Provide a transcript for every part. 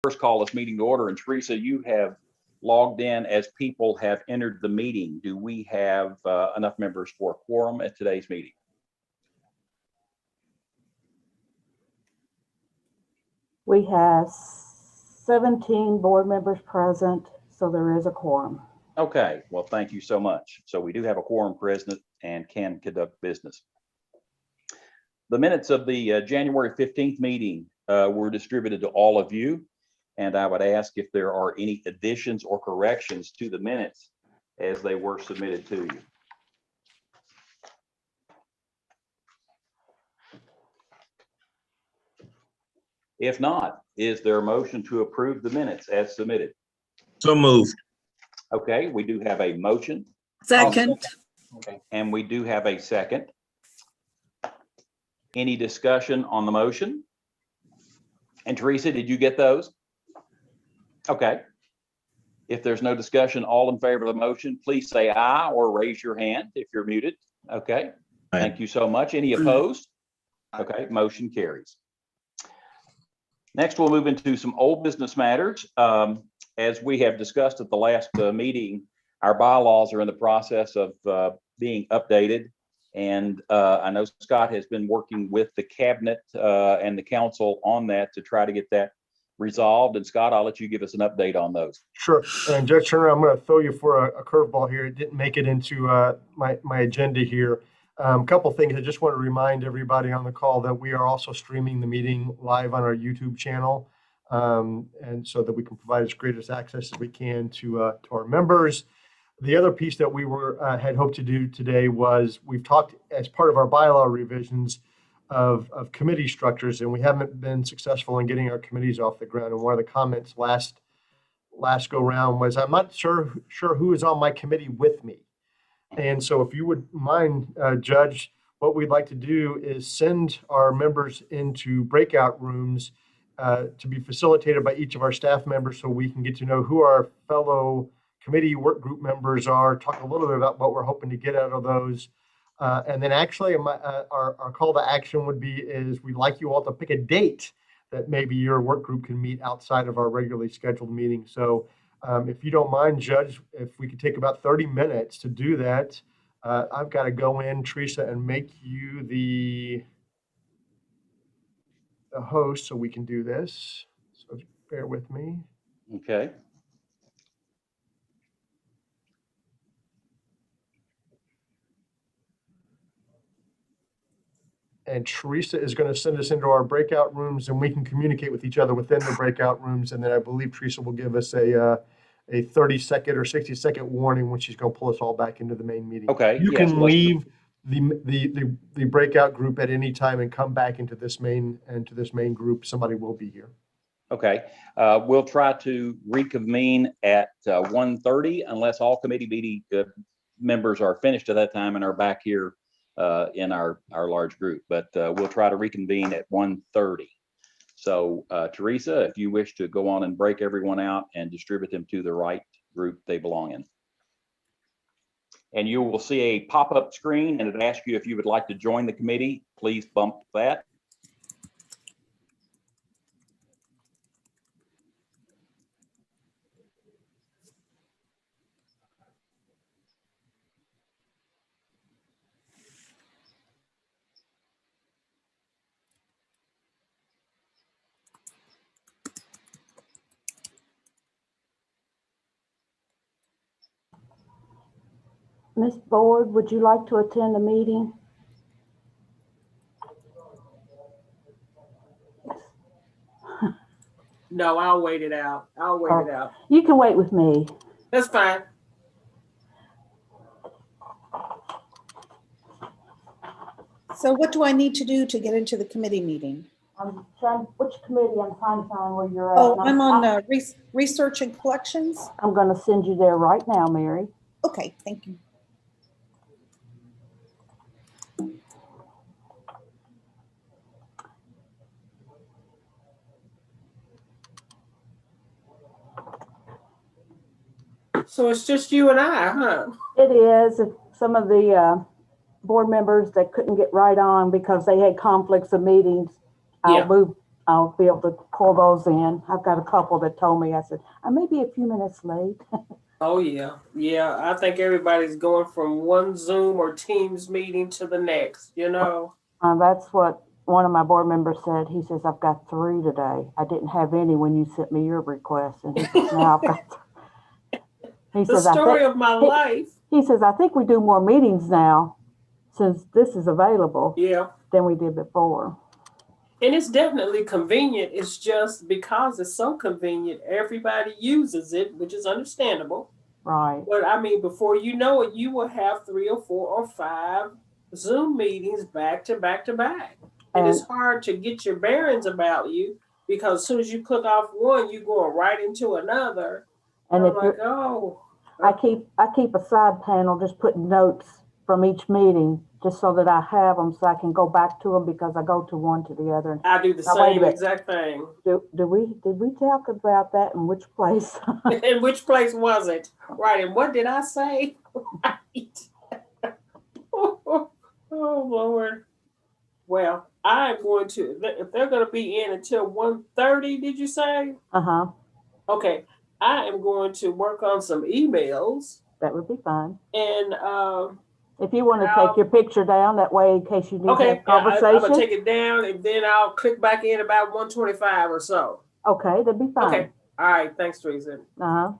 first call this meeting to order. And Teresa, you have logged in as people have entered the meeting. Do we have enough members for a quorum at today's meeting? We have 17 board members present, so there is a quorum. Okay, well, thank you so much. So we do have a quorum present and can conduct business. The minutes of the January 15th meeting were distributed to all of you, and I would ask if there are any additions or corrections to the minutes as they were submitted to you. If not, is there a motion to approve the minutes as submitted? So moved. Okay, we do have a motion. Second. Okay, and we do have a second. Any discussion on the motion? And Teresa, did you get those? Okay. If there's no discussion, all in favor of the motion, please say aye or raise your hand if you're muted. Okay. Aye. Thank you so much. Any opposed? Okay, motion carries. Next, we'll move into some old business matters. As we have discussed at the last meeting, our bylaws are in the process of being updated. And I know Scott has been working with the cabinet and the council on that to try to get that resolved. And Scott, I'll let you give us an update on those. Sure. And Judge Turner, I'm going to throw you for a curveball here. It didn't make it into my agenda here. A couple things. I just want to remind everybody on the call that we are also streaming the meeting live on our YouTube channel. And so that we can provide as great as access as we can to our members. The other piece that we had hoped to do today was we've talked as part of our bylaw revisions of committee structures, and we haven't been successful in getting our committees off the ground. And one of the comments last go round was, I'm not sure who is on my committee with me. And so if you would mind, Judge, what we'd like to do is send our members into breakout rooms to be facilitated by each of our staff members so we can get to know who our fellow committee work group members are, talk a little bit about what we're hoping to get out of those. And then actually our call to action would be is we'd like you all to pick a date that maybe your work group can meet outside of our regularly scheduled meeting. So if you don't mind, Judge, if we could take about 30 minutes to do that, I've got to go in, Teresa, and make you the host so we can do this. So bear with me. Okay. And Teresa is going to send us into our breakout rooms, and we can communicate with each other within the breakout rooms. And then I believe Teresa will give us a 30-second or 60-second warning when she's going to pull us all back into the main meeting. Okay. You yes, can leave the breakout group at any time and come back into this main group. Somebody will be here. Okay. We'll try to reconvene at 1:30 unless all committee meeting members are finished at that time and are back here in our large group, but we'll try to reconvene at 1:30. So Teresa, if you wish to go on and break everyone out and distribute them to the right group they belong in. And you will see a pop-up screen and it asks you if you would like to join the committee. Please bump that. Ms. Board, would you like to attend the meeting? No, I'll wait it out. You can wait with me. That's fine. So what do I need to do to get into the committee meeting? I'm trying, which committee? I'm trying to find where you're at. Oh, I'm on research and collections. I'm going to send you there right now, Mary. Okay, thank you. So it's just you and I, huh? It is. If some of the board members that couldn't get right on because they had conflicts of meetings, I'll I'll be able to pull those in. I've got a couple that told me, I said, I may be a few minutes late. Oh, yeah. Yeah, I think everybody's going from one Zoom or Teams meeting to the next, you know? That's what one of my board members said. He says, I've got 3 today. I didn't have any when you sent me your request. And he says, now I've got, he The says, I story think, of my life. he says, I think we do more meetings now since this is available Yeah. than we did before. And it's definitely convenient. It's just because it's so convenient, everybody uses it, which is understandable. Right. But I mean, before you know it, you will have 3 or 4 or 5 Zoom meetings back to back to back. And it's hard to get your bearings about you because as soon as you click off one, you're going right into another. And I'm if like, you're, oh. I keep a side panel, just putting notes from each meeting, just so that I have them, so I can go back to them because I go to one to the other. And I do the now, wait a same minute. exact thing. Did we talk about that in which place? In which place was it? Right. And what did I say? Right. Oh, Lord. Well, I'm going to, if they're going to be in until 1:30, did you say? Uh-huh. Okay. I am going to work on some emails That would be fine. and, If you want to take your picture down, that way in case you need to okay, have yeah, I'm going to conversation. take it down and then I'll click back in about 1:25 or so. Okay, that'd be fine. Okay. All right. Thanks, Teresa. Uh-huh.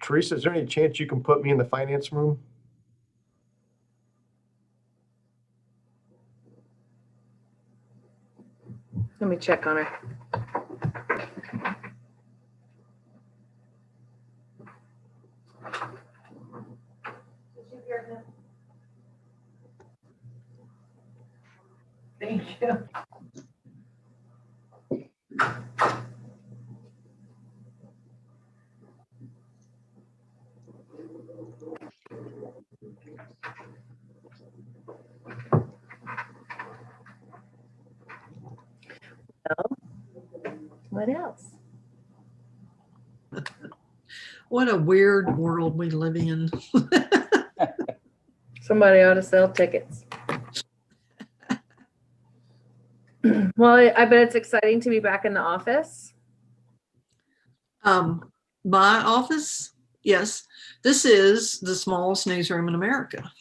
Teresa, is there any chance you can put me in the finance room? Let me check on her. Thank you. What else? What a weird world we live in. Somebody ought to sell tickets. Well, I bet it's exciting to be back in the office. My office, yes, this is the smallest newsroom in America.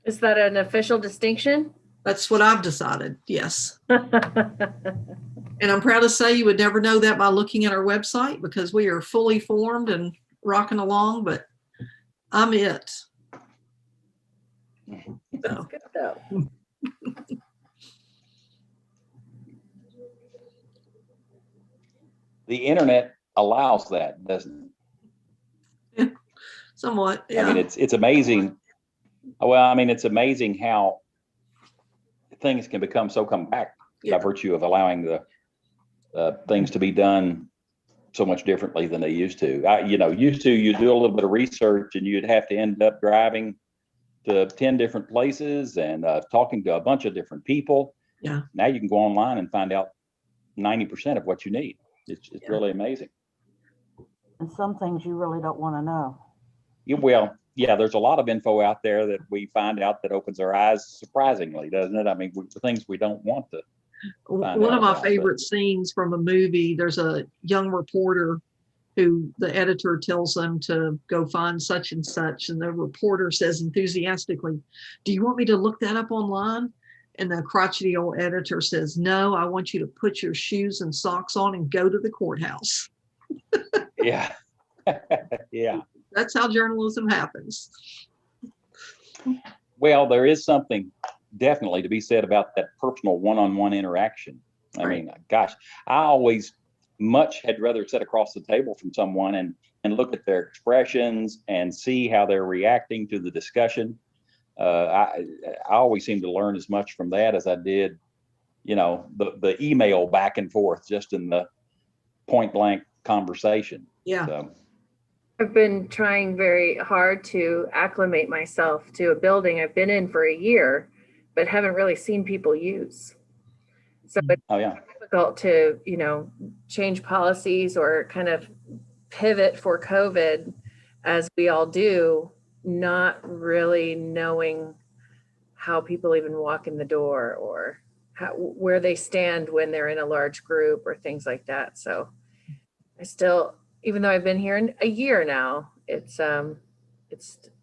Is that an official distinction? That's what I've decided, yes. And I'm proud to say you would never know that by looking at our website because we are fully formed and rocking along, but I'm it. That's So, good though. The internet allows that, doesn't it? somewhat, I mean, yeah. it's amazing. Well, I mean, it's amazing how things can become so compact by Yeah. virtue of allowing the things to be done so much differently than they used to. Used to you do a little bit of research and you'd have to end up driving to 10 different places and talking to a bunch of different people. Yeah. Now you can go online and find out 90% of what you need. It's Yeah. really amazing. And some things you really don't want to know. Well, yeah, there's a lot of info out there that we find out that opens our eyes surprisingly, doesn't it? I mean, the things we don't want to. Find One out of my about, but- favorite scenes from a movie, there's a young reporter who the editor tells them to go find such and such. And the reporter says enthusiastically, "Do you want me to look that up online?" And the crotchety old editor says, "No, I want you to put your shoes and socks on and go to the courthouse." Yeah. Yeah. That's how journalism happens. Well, there is something definitely to be said about that personal one-on-one interaction. I Right. mean, gosh, I always much had rather sit across the table from someone and look at their expressions and see how they're reacting to the discussion. I always seem to learn as much from that as I did, the email back and forth just in the point blank conversation. Yeah. So, I've been trying very hard to acclimate myself to a building I've been in for a year, but haven't really seen people use. So it's oh yeah. difficult to, change policies or kind of pivot for COVID as we all do, not really knowing how people even walk in the door or where they stand when they're in a large group or things like that. So I still, even though I've been here in a year now,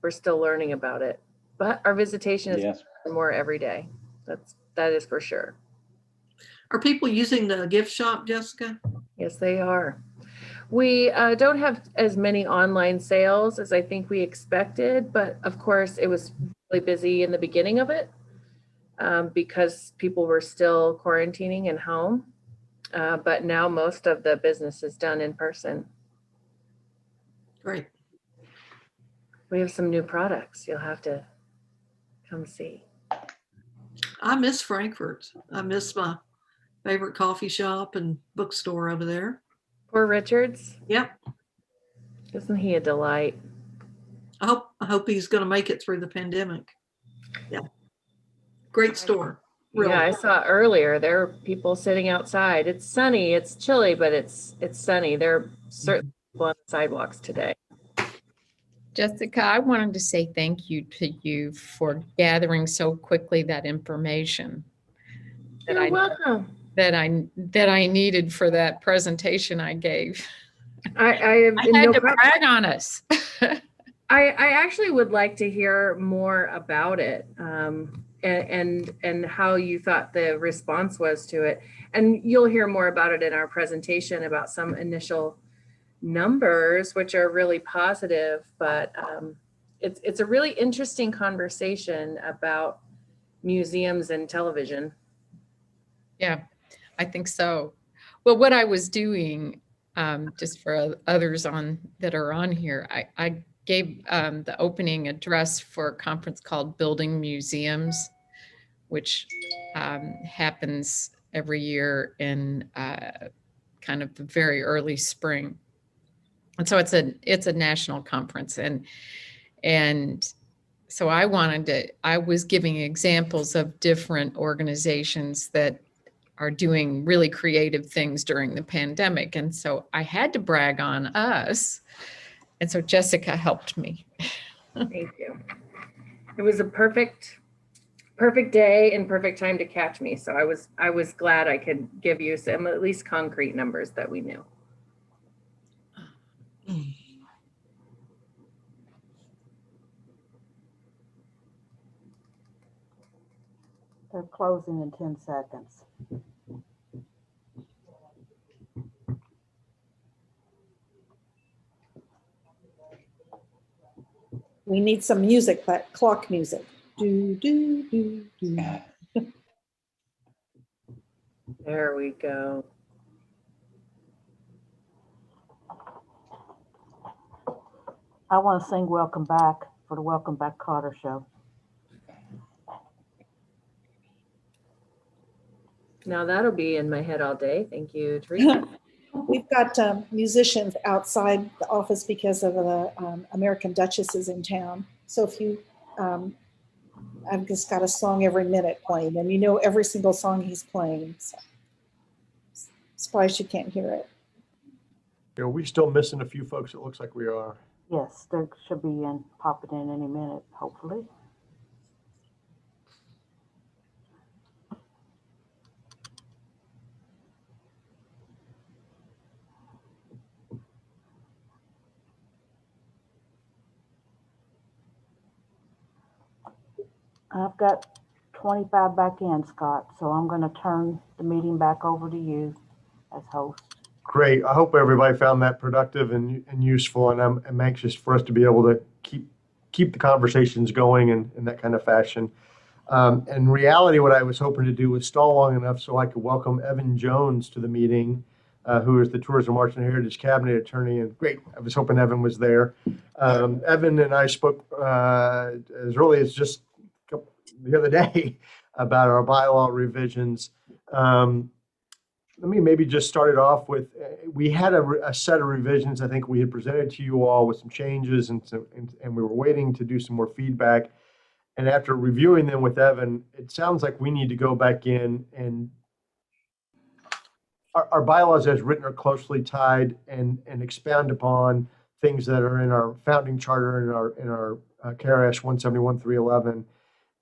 we're still learning about it, but our visitation is Yes. more every day. That is for sure. Are people using the gift shop, Jessica? Yes, they are. We don't have as many online sales as I think we expected, but of course it was really busy in the beginning of it because people were still quarantining and home. But now most of the business is done in person. Great. We have some new products. You'll have to come see. I miss Frankfurt. I miss my favorite coffee shop and bookstore over there. Poor Richards. Yep. Isn't he a delight? I hope he's going to make it through the pandemic. Yeah. Great store. Really. Yeah, I saw earlier there are people sitting outside. It's sunny, it's chilly, but it's sunny. There are certainly people on the sidewalks today. Jessica, I wanted to say thank you to you for gathering so quickly that information You're welcome. that I needed for that presentation I gave. I have I had to brag on us. I actually would like to hear more about it and how you thought the response was to it. And you'll hear more about it in our presentation about some initial numbers, which are really positive, but it's a really interesting conversation about museums and television. Yeah, I think so. Well, what I was doing, just for others that are on here, I gave the opening address for a conference called Building Museums, which happens every year in kind of the very early spring. And so it's a national conference, and so I was giving examples of different organizations that are doing really creative things during the pandemic. And so I had to brag on us. And so Jessica helped me. Thank you. It was a perfect day and perfect time to catch me. So I was glad I could give you some at least concrete numbers that we knew. They're closing in 10 seconds. We need some music, but clock music. Do, do, do, do. There we go. I want to sing Welcome Back for the Welcome Back Carter Show. Now that'll be in my head all day. Thank you, Teresa. We've got musicians outside the office because of the American Duchess is in town. So if you, I've just got a song every minute playing, and you know every single song he's playing. So. Surprised you can't hear it. Are we still missing a few folks? It looks like we are. Yes, they should be popping in any minute, hopefully. I've got 25 back in, Scott, so I'm going to turn the meeting back over to you as host. Great. I hope everybody found that productive and useful, and I'm anxious for us to be able to keep the conversations going in that kind of fashion. In reality, what I was hoping to do was stall long enough so I could welcome Evan Jones to the meeting, who is the Tourism Arts and Heritage Cabinet Attorney. And great, I was hoping Evan was there. Evan and I spoke as early as just the other day about our bylaw revisions. Let me maybe just start it off with, we had a set of revisions I think we had presented to you all with some changes, and we were waiting to do some more feedback. And after reviewing them with Evan, it sounds like we need to go back in, and our bylaws as written are closely tied and expound upon things that are in our founding charter and in our KRS 171-311.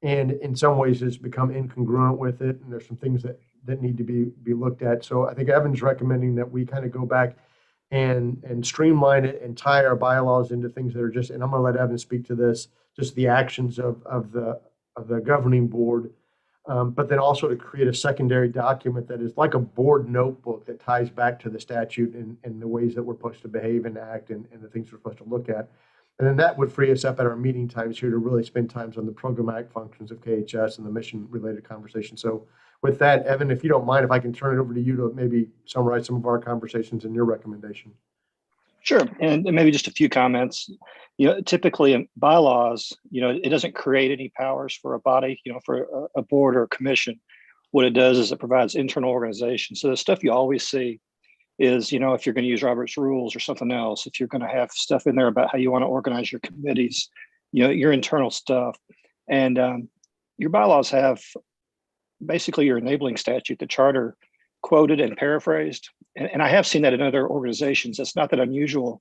And in some ways it's become incongruent with it, and there's some things that need to be looked at. So I think Evan's recommending that we kind of go back and streamline it and tie our bylaws into things that are just, and I'm going to let Evan speak to this, just the actions of the governing board, but then also to create a secondary document that is like a board notebook that ties back to the statute and the ways that we're supposed to behave and act and the things we're supposed to look at. And then that would free us up at our meeting times here to really spend times on the programmatic functions of KHS and the mission-related conversation. So with that, Evan, if you don't mind, if I can turn it over to you to maybe summarize some of our conversations and your recommendation. Sure, and maybe just a few comments. Typically in bylaws, it doesn't create any powers for a body, for a board or a commission. What it does is it provides internal organization. So the stuff you always see is, if you're going to use Robert's rules or something else, if you're going to have stuff in there about how you want to organize your committees, your internal stuff. And your bylaws have basically your enabling statute, the charter, quoted and paraphrased. And I have seen that in other organizations. It's not that unusual,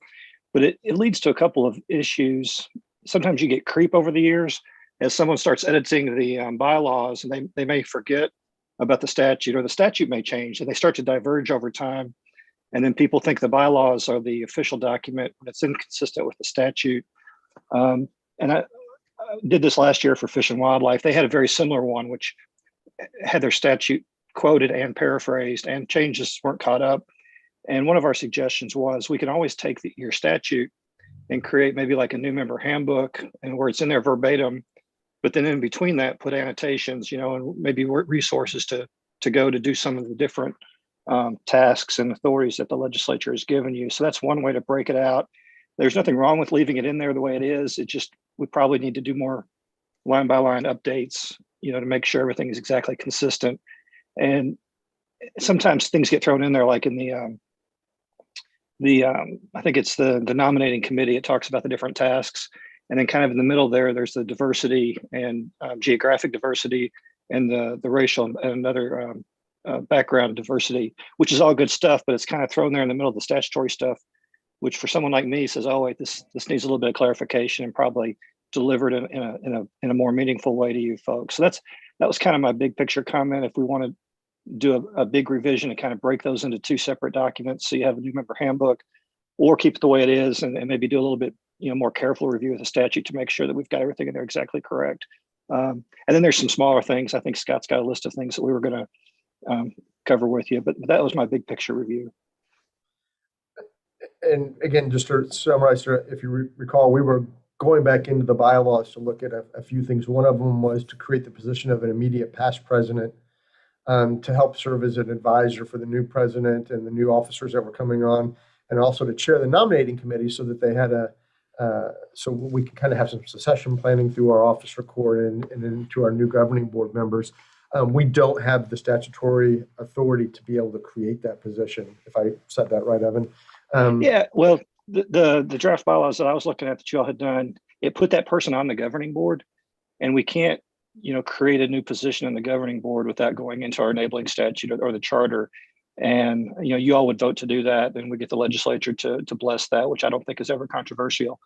but it leads to a couple of issues. Sometimes you get creep over the years as someone starts editing the bylaws, and they may forget about the statute, or the statute may change and they start to diverge over time. And then people think the bylaws are the official document when it's inconsistent with the statute. And I did this last year for Fish and Wildlife. They had a very similar one, which had their statute quoted and paraphrased, and changes weren't caught up. And one of our suggestions was we can always take your statute and create maybe like a new member handbook, and where it's in there verbatim, but then in between that, put annotations, and maybe resources to go to do some of the different tasks and authorities that the legislature has given you. So that's one way to break it out. There's nothing wrong with leaving it in there the way it is. It just, we probably need to do more line by line updates, to make sure everything is exactly consistent. And sometimes things get thrown in there, like in the I think it's the nominating committee. It talks about the different tasks, and then kind of in the middle there's the diversity and geographic diversity and the racial and another background diversity, which is all good stuff, but it's kind of thrown there in the middle of the statutory stuff, which for someone like me says, oh wait, this needs a little bit of clarification and probably delivered in a more meaningful way to you folks. So that was kind of my big picture comment. If we want to do a big revision and kind of break those into two separate documents, so you have a new member handbook, or keep it the way it is and maybe do a little bit more careful review of the statute to make sure that we've got everything in there exactly correct. And then there's some smaller things. I think Scott's got a list of things that we were going to cover with you, but that was my big picture review. And again, just to summarize, if you recall, we were going back into the bylaws to look at a few things. One of them was to create the position of an immediate past president, to help serve as an advisor for the new president and the new officers that were coming on, and also to chair the nominating committee so that they had so we can kind of have some succession planning through our officer corps and into our new governing board members. We don't have the statutory authority to be able to create that position, if I said that right, Evan. Yeah, well, the draft bylaws that I was looking at that you all had done, it put that person on the governing board, and we can't create a new position in the governing board without going into our enabling statute or the charter. And, you all would vote to do that. Then we get the legislature to bless that, which I don't think is ever controversial.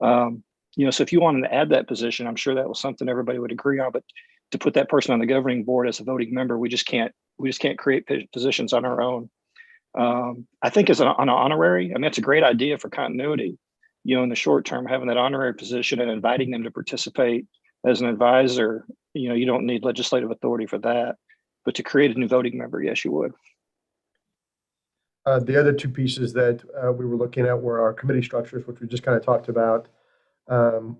So if you wanted to add that position, I'm sure that was something everybody would agree on, but to put that person on the governing board as a voting member, we just can't create positions on our own. I think as on an honorary, that's a great idea for continuity, in the short term, having that honorary position and inviting them to participate as an advisor. You don't need legislative authority for that, but to create a new voting member, yes, you would. The other two pieces that we were looking at were our committee structures, which we just kind of talked about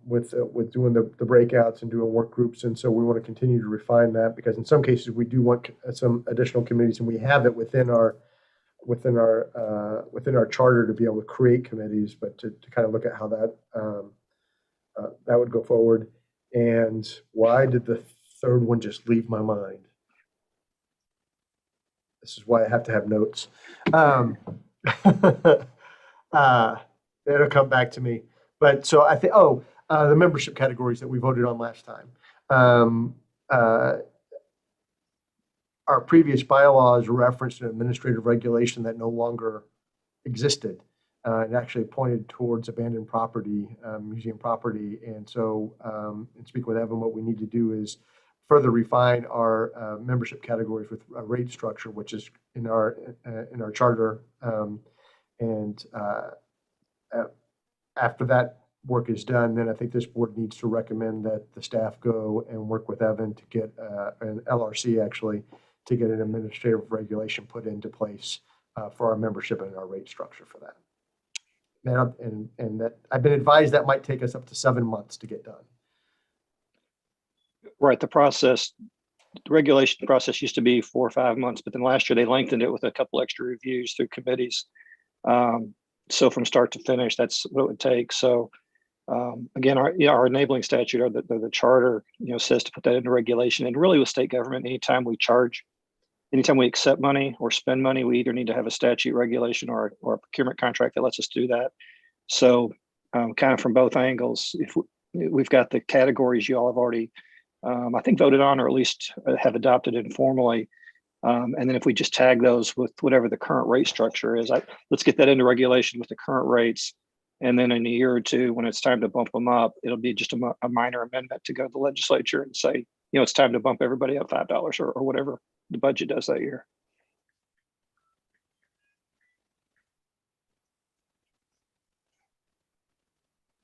with doing the breakouts and doing work groups. And so we want to continue to refine that, because in some cases we do want some additional committees, and we have it within our charter to be able to create committees, but to kind of look at how that would go forward. And why did the third one just leave my mind? This is why I have to have notes. It'll come back to me. But so I think, the membership categories that we voted on last time. Our previous bylaws referenced an administrative regulation that no longer existed. It actually pointed towards abandoned property, museum property. And so, in speaking with Evan, what we need to do is further refine our membership categories with a rate structure, which is in our charter. After that work is done, then I think this board needs to recommend that the staff go and work with Evan to get an LRC actually to get an administrative regulation put into place for our membership and our rate structure for that. Now, and that I've been advised that might take us up to 7 months to get done. Right. The regulation process used to be 4 or 5 months, but then last year they lengthened it with a couple extra reviews through committees. So from start to finish, that's what it would take. So again, our enabling statute or the charter, says to put that into regulation. And really with state government, anytime we accept money or spend money, we either need to have a statute regulation or a procurement contract that lets us do that. So kind of from both angles, if we've got the categories you all have already, I think, voted on, or at least have adopted informally. And then if we just tag those with whatever the current rate structure is, let's get that into regulation with the current rates. And then in a year or two, when it's time to bump them up, it'll be just a minor amendment to go to the legislature and say, it's time to bump everybody up $5 or whatever the budget does that year.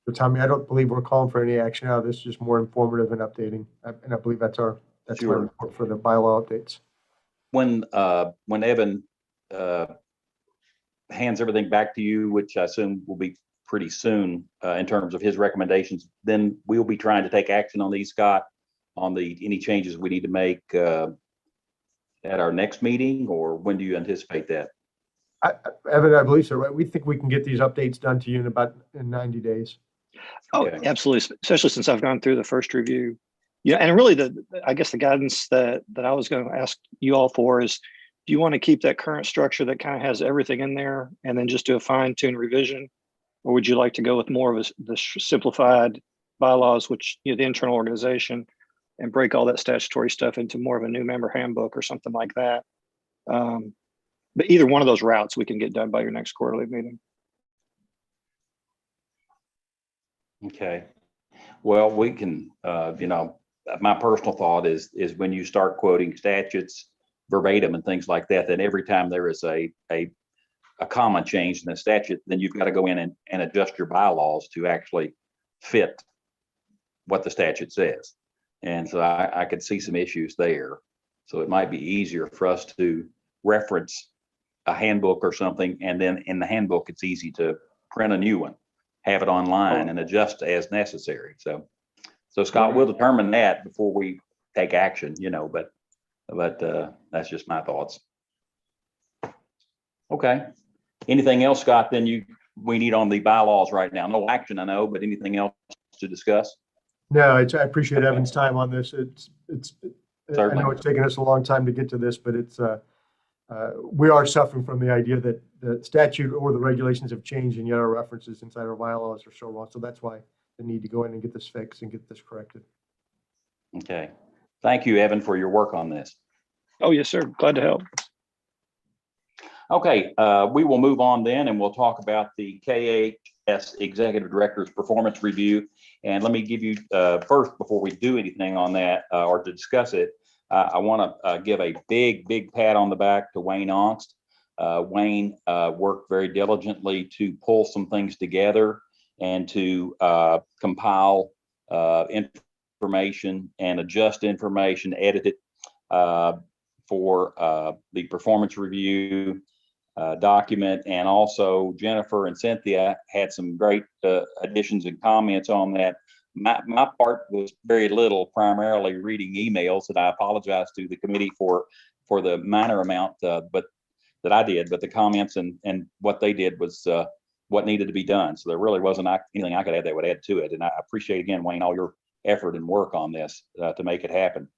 So Tommy, I don't believe we're calling for any action now. This is just more informative and updating. And I believe that's Sure. my report for the bylaw updates. When Evan hands everything back to you, which I assume will be pretty soon in terms of his recommendations, then we'll be trying to take action on these, Scott, on any changes we need to make at our next meeting, or when do you anticipate that? Evan, I believe so, right? We think we can get these updates done to you in 90 days. Oh, Okay. absolutely, especially since I've gone through the first review. Yeah, and really I guess the guidance that I was going to ask you all for is, do you want to keep that current structure that kind of has everything in there and then just do a fine-tune revision? Or would you like to go with more of the simplified bylaws, which, the internal organization, and break all that statutory stuff into more of a new member handbook or something like that? But either one of those routes we can get done by your next quarterly meeting. Okay. Well, we can, my personal thought is when you start quoting statutes verbatim and things like that, then every time there is a comma change in the statute, then you've got to go in and adjust your bylaws to actually fit what the statute says. And so I could see some issues there. So it might be easier for us to reference a handbook or something, and then in the handbook, it's easy to print a new one, have it online, and adjust as necessary. So Scott, we'll determine that before we take action, but that's just my thoughts. Okay. Anything else, Scott, then we need on the bylaws right now? No action, I know, but anything else to discuss? No, I appreciate Evan's time on this. I Certainly. know it's taken us a long time to get to this, but we are suffering from the idea that the statute or the regulations have changed, and yet our references inside our bylaws are so wrong. So that's why the need to go in and get this fixed and get this corrected. Okay. Thank you, Evan, for your work on this. Oh, yes, sir. Glad to help. Okay, we will move on then, and we'll talk about the KHS Executive Director's Performance Review. And let me give you first, before we do anything on that or to discuss it, I want to give a big pat on the back to Wayne Ongst. Wayne worked very diligently to pull some things together and to compile information and adjust information, edit it for the performance review document. And also Jennifer and Cynthia had some great additions and comments on that. My part was very little, primarily reading emails, and I apologize to the committee for the minor amount but that I did, but the comments and what they did was what needed to be done. So there really wasn't anything I could add that would add to it. And I appreciate, again, Wayne, all your effort and work on this to make it happen.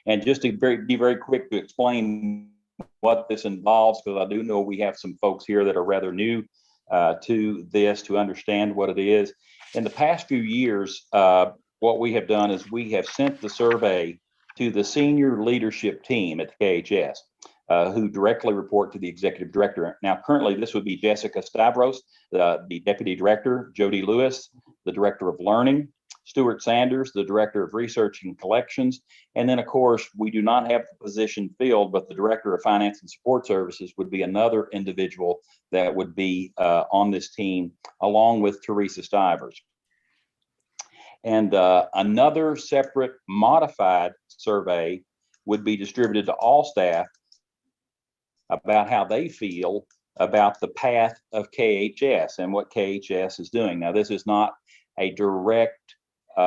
And just to be very quick to explain what this involves, because I do know we have some folks here that are rather new to this, to understand what it is. In the past few years, what we have done is we have sent the survey to the senior leadership team at the KHS, who directly report to the executive director. Now, currently, this would be Jessica Stavros, the deputy director, Jody Lewis, the director of learning, Stuart Sanders, the director of research and collections. And then, of course, we do not have the position filled, but the director of finance and support services would be another individual that would be on this team, along with Teresa Stivers. And another separate modified survey would be distributed to all staff about how they feel about the path of KHS and what KHS is doing. Now, this is not a direct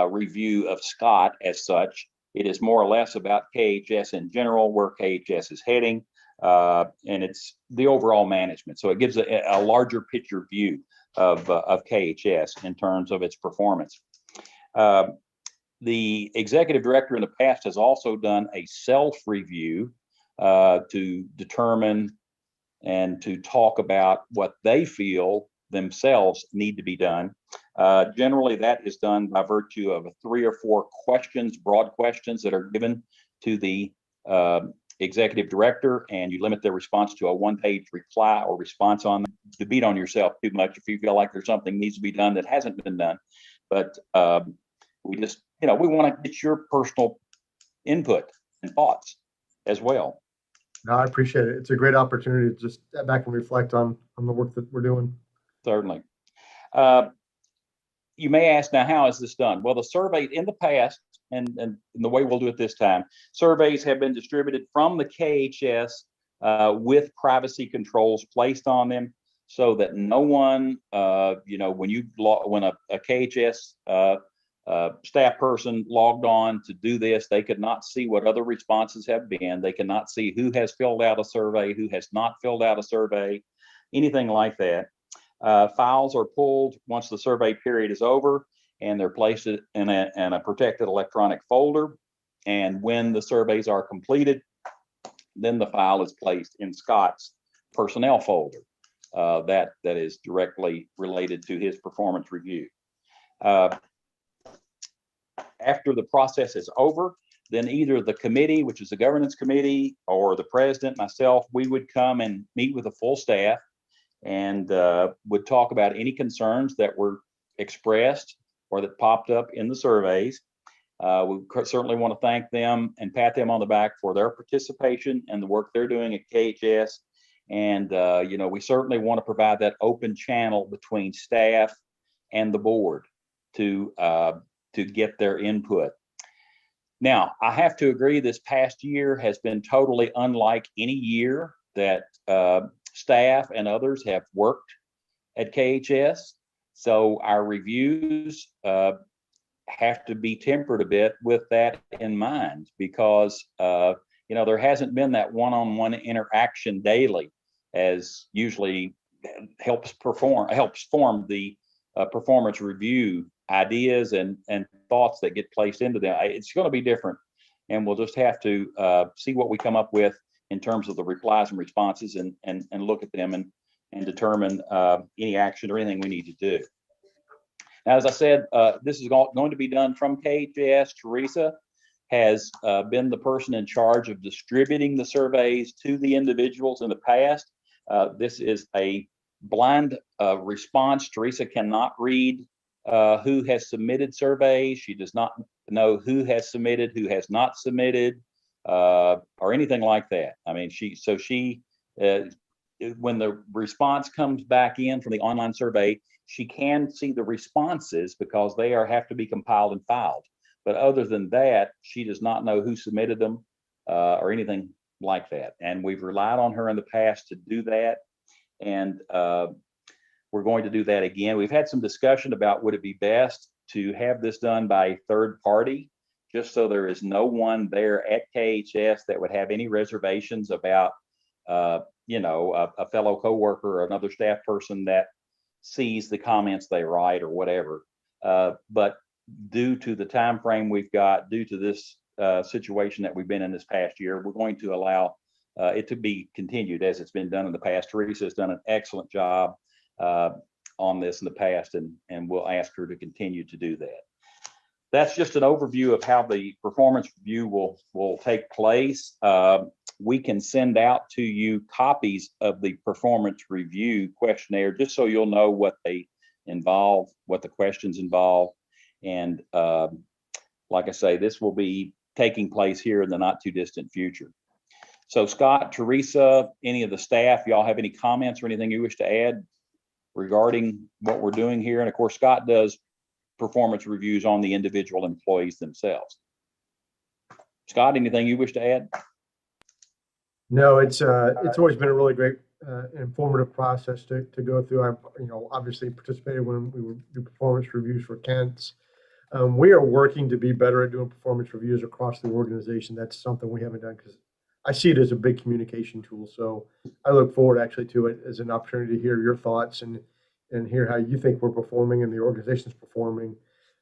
review of Scott as such. It is more or less about KHS in general, where KHS is heading, and it's the overall management. So it gives a larger picture view of KHS in terms of its performance. The executive director in the past has also done a self-review to determine and to talk about what they feel themselves need to be done. Generally, that is done by virtue of 3 or 4 questions, broad questions that are given to the executive director, and you limit their response to a 1-page reply or response on them. To beat on yourself too much if you feel like there's something needs to be done that hasn't been done. But we just, we want to get your personal input and thoughts as well. No, I appreciate it. It's a great opportunity to just step back and reflect on the work that we're doing. Certainly. You may ask, now, how is this done? Well, the survey in the past, and the way we'll do it this time, surveys have been distributed from the KHS with privacy controls placed on them so that no one, when a KHS staff person logged on to do this, they could not see what other responses have been. They cannot see who has filled out a survey, who has not filled out a survey, anything like that. Files are pulled once the survey period is over, and they're placed in a protected electronic folder. And when the surveys are completed, then the file is placed in Scott's personnel folder that is directly related to his performance review. After the process is over, then either the committee, which is the governance committee, or the president, myself, we would come and meet with the full staff and would talk about any concerns that were expressed or that popped up in the surveys. We certainly want to thank them and pat them on the back for their participation and the work they're doing at KHS. And, we certainly want to provide that open channel between staff and the board to get their input. Now, I have to agree, this past year has been totally unlike any year that staff and others have worked at KHS. So our reviews have to be tempered a bit with that in mind, because there hasn't been that one-on-one interaction daily, as usually helps form the performance review ideas and thoughts that get placed into them. It's going to be different, and we'll just have to see what we come up with in terms of the replies and responses, and look at them and determine any action or anything we need to do. Now, as I said, this is going to be done from KHS. Teresa has been the person in charge of distributing the surveys to the individuals in the past. This is a blind response. Teresa cannot read who has submitted surveys. She does not know who has submitted, who has not submitted, or anything like that. I mean, when the response comes back in from the online survey, she can see the responses because they have to be compiled and filed. But other than that, she does not know who submitted them or anything like that. And we've relied on her in the past to do that. And we're going to do that again. We've had some discussion about would it be best to have this done by a third party, just so there is no one there at KHS that would have any reservations about, a fellow coworker or another staff person that sees the comments they write or whatever. But due to the time frame we've got, due to this situation that we've been in this past year, we're going to allow it to be continued as it's been done in the past. Teresa has done an excellent job on this in the past, and we'll ask her to continue to do that. That's just an overview of how the performance review will take place. We can send out to you copies of the performance review questionnaire, just so you'll know what they involve, what the questions involve. And like I say, this will be taking place here in the not too distant future. So Scott, Teresa, any of the staff, y'all have any comments or anything you wish to add regarding what we're doing here? And of course, Scott does performance reviews on the individual employees themselves. Scott, anything you wish to add? No, it's always been a really great informative process to go through. I've obviously participated when we would do performance reviews for Kent's. We are working to be better at doing performance reviews across the organization. That's something we haven't done because I see it as a big communication tool. So I look forward actually to it as an opportunity to hear your thoughts and hear how you think we're performing and the organization's performing.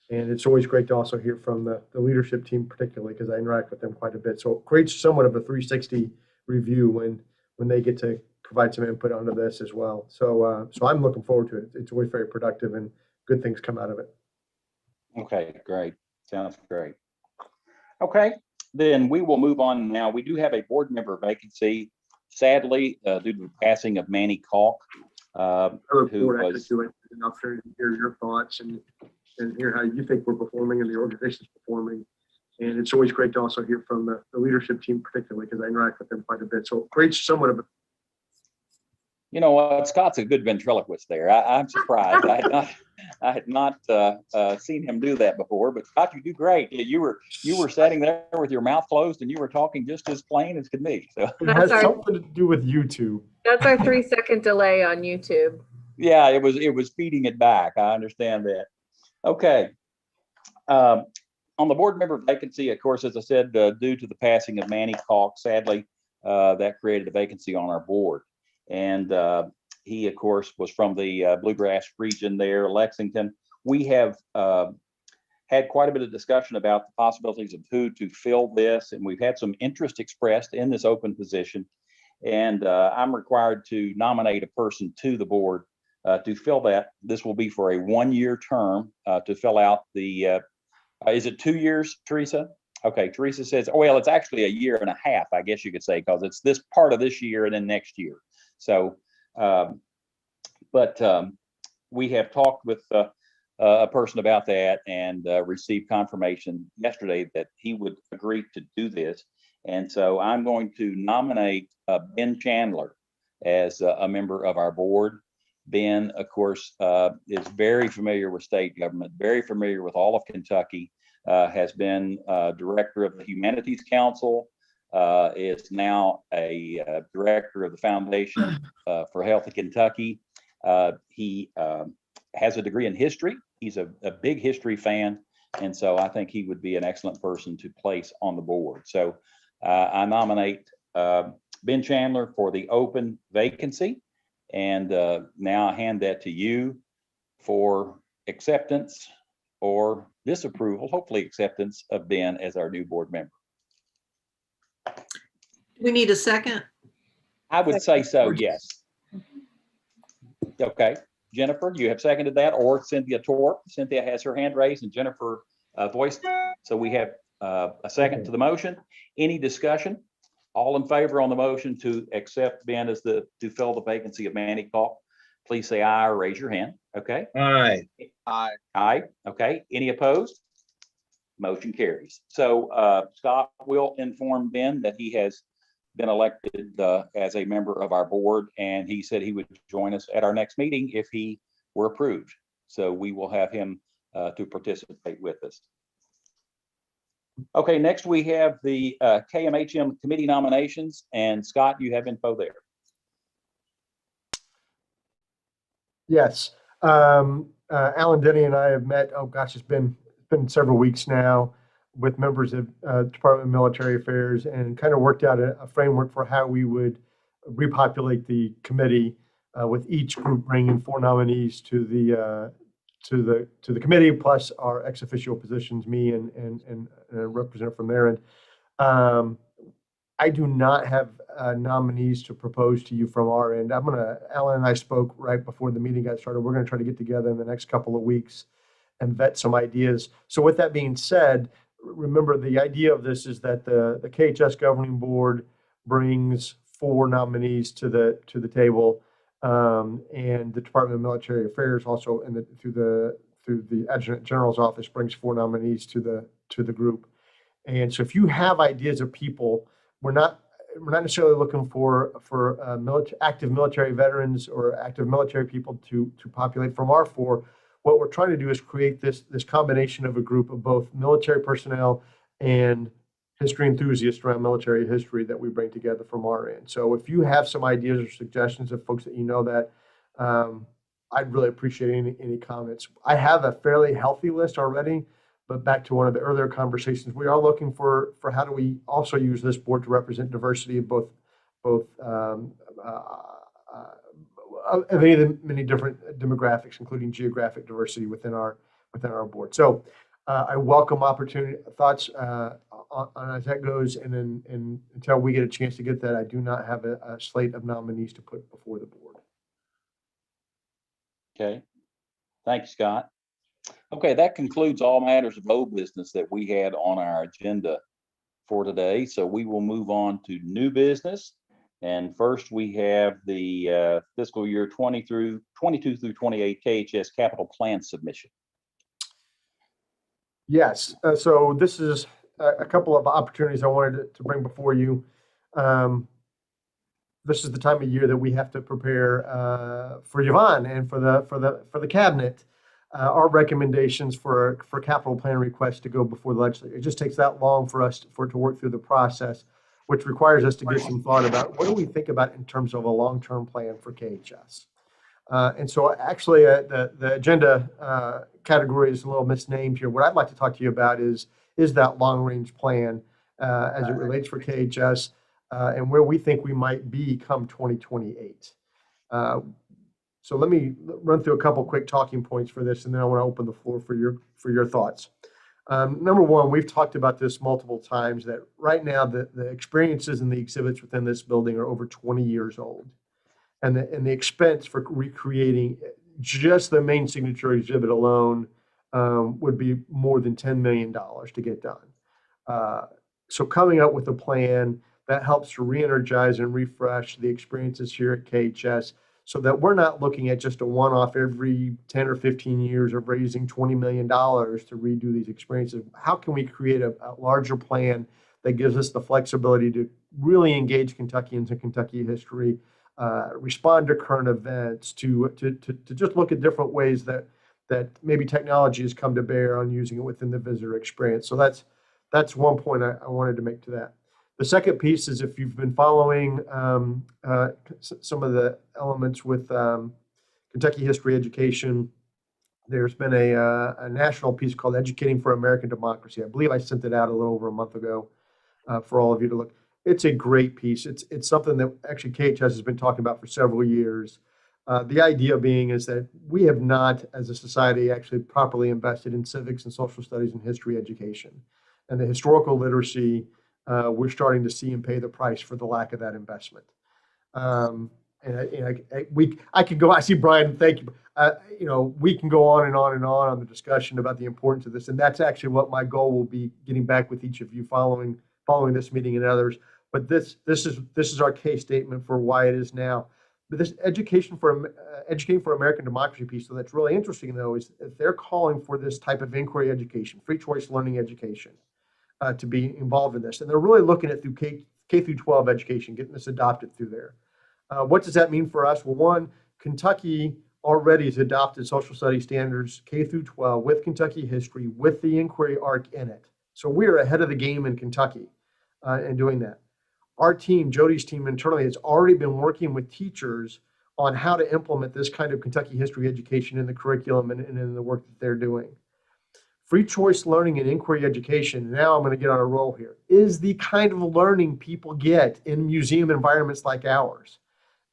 And it's always great to also hear from the leadership team, particularly because I interact with them quite a bit. So it creates somewhat of a 360 review when they get to provide some input onto this as well. So I'm looking forward to it. It's always very productive and good things come out of it. Okay, great. Sounds great. Okay, then we will move on now. We do have a board member vacancy, sadly, due to the passing of Manny Kalk. Who was an opportunity to hear your thoughts and hear how you think we're performing and the organization's performing. And it's always great to also hear from the leadership team, particularly because I interact with them quite a bit. So it creates somewhat of a You know what? Scott's a good ventriloquist there. I'm surprised. I had not seen him do that before, but Scott, you do great. You were sitting there with your mouth closed and you were talking just as plain as could be. So It has something to do with YouTube. That's our 3-second delay on YouTube. yeah, it was feeding it back. I understand that. Okay. On the board member vacancy, of course, as I said, due to the passing of Manny Kalk, sadly, that created a vacancy on our board. And he, of course, was from the Bluegrass region there, Lexington. We have had quite a bit of discussion about the possibilities of who to fill this, and we've had some interest expressed in this open position. And I'm required to nominate a person to the board to fill that. This will be for a 1-year term to fill out the, is it 2 years, Teresa? Okay, Teresa says, oh, well, it's actually 1.5 years, I guess you could say, because it's this part of this year and then next year. So, we have talked with a person about that and received confirmation yesterday that he would agree to do this. And so I'm going to nominate Ben Chandler as a member of our board. Ben, of course, is very familiar with state government, very familiar with all of Kentucky, has been director of the Humanities Council, is now a director of the Foundation for Health in Kentucky. He has a degree in history. He's a big history fan. And so I think he would be an excellent person to place on the board. So I nominate Ben Chandler for the open vacancy. And now I hand that to you for acceptance or disapproval, hopefully acceptance of Ben as our new board member. We need a second. I would say so, yes. Okay, Jennifer, you have seconded that, or Cynthia Torp. Cynthia has her hand raised and Jennifer voiced. So we have a second to the motion. Any discussion? All in favor on the motion to accept Ben as to fill the vacancy of Manny Kalk, please say aye or raise your hand. Okay. Aye. Aye. Aye. Okay. Any opposed? Motion carries. So Scott will inform Ben that he has been elected as a member of our board, and he said he would join us at our next meeting if he were approved. So we will have him to participate with us. Okay, next we have the KMHM committee nominations, and Scott, you have info there. Yes. Alan Denny and I have met, oh gosh, it's been several weeks now, with members of Department of Military Affairs, and kind of worked out a framework for how we would repopulate the committee, with each group bringing 4 nominees to the committee, plus our ex officio positions, me and a representative from there. And I do not have nominees to propose to you from our end. Alan and I spoke right before the meeting got started. We're going to try to get together in the next couple of weeks and vet some ideas. So with that being said, remember the idea of this is that the KHS governing board brings 4 nominees to the table, and the Department of Military Affairs also, through the Adjutant General's office, brings 4 nominees to the group. And so if you have ideas of people, we're not necessarily looking for active military veterans or active military people to populate from our 4. What we're trying to do is create this combination of a group of both military personnel and history enthusiasts around military history that we bring together from our end. So if you have some ideas or suggestions of folks that you know that, I'd really appreciate any comments. I have a fairly healthy list already, but back to one of the earlier conversations, we are looking for how do we also use this board to represent diversity of both of any of the many different demographics, including geographic diversity within our board. So I welcome thoughts on as that goes, and until we get a chance to get that, I do not have a slate of nominees to put before the board. Okay, thanks, Scott. Okay, that concludes all matters of old business that we had on our agenda for today. So we will move on to new business. And first we have the fiscal year 22 through 28 KHS capital plan submission. Yes, so this is a couple of opportunities I wanted to bring before you. this is the time of year that we have to prepare for Yvonne and for the cabinet our recommendations for capital plan requests to go before the legislature. It just takes that long for us to work through the process, which requires us to give some thought about what do we think about in terms of a long-term plan for KHS. And so actually the agenda category is a little misnamed here. What I'd like to talk to you about is that long-range plan as it relates for KHS and where we think we might be come 2028. So let me run through a couple quick talking points for this, and then I want to open the floor for your thoughts. Number one, we've talked about this multiple times, that right now the experiences and the exhibits within this building are over 20 years old. And the expense for recreating just the main signature exhibit alone would be more than $10 million to get done. So coming up with a plan that helps to re-energize and refresh the experiences here at KHS, so that we're not looking at just a one-off every 10 or 15 years of raising $20 million to redo these experiences. How can we create a larger plan that gives us the flexibility to really engage Kentuckians in Kentucky history, respond to current events, to just look at different ways that maybe technology has come to bear on using it within the visitor experience. So that's one point I wanted to make to that. The second piece is, if you've been following some of the elements with Kentucky history education, there's been a national piece called Educating for American Democracy. I believe I sent it out a little over a month ago for all of you to look. It's a great piece. It's something that actually KHS has been talking about for several years. The idea being is that we have not, as a society, actually properly invested in civics and social studies and history education. And the historical literacy, we're starting to see and pay the price for the lack of that investment. I could go, I see Brian, thank you. We can go on and on and on the discussion about the importance of this. And that's actually what my goal will be, getting back with each of you following this meeting and others. But this is our case statement for why it is now. But this educating for American democracy piece, so that's really interesting though, is that they're calling for this type of inquiry education, free choice learning education, to be involved in this. And they're really looking at through K through 12 education, getting this adopted through there. What does that mean for us? Well, one, Kentucky already has adopted social studies standards K through 12 with Kentucky history, with the inquiry arc in it. So we are ahead of the game in Kentucky in doing that. Our team, Jody's team internally, has already been working with teachers on how to implement this kind of Kentucky history education in the curriculum and in the work that they're doing. Free choice learning and inquiry education, now I'm going to get on a roll here, is the kind of learning people get in museum environments like ours.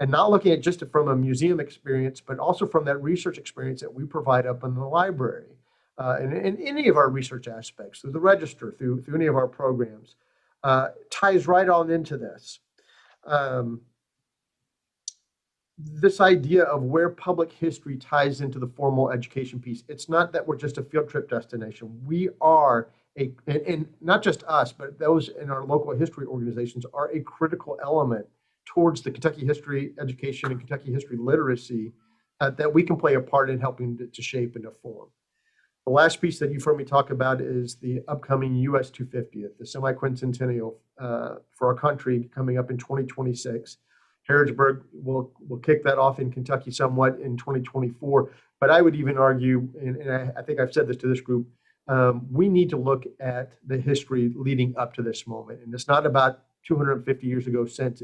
And not looking at just from a museum experience, but also from that research experience that we provide up in the library, and in any of our research aspects, through the register, through any of our programs, ties right on into this. This idea of where public history ties into the formal education piece. It's not that we're just a field trip destination. We are and not just us, but those in our local history organizations are a critical element towards the Kentucky history education and Kentucky history literacy that we can play a part in helping to shape and to form. The last piece that you've heard me talk about is the upcoming US 250th, the semi-quincentennial for our country, coming up in 2026. Harrodsburg will kick that off in Kentucky somewhat in 2024. But I would even argue, and I think I've said this to this group, we need to look at the history leading up to this moment. And it's not about 250 years ago since,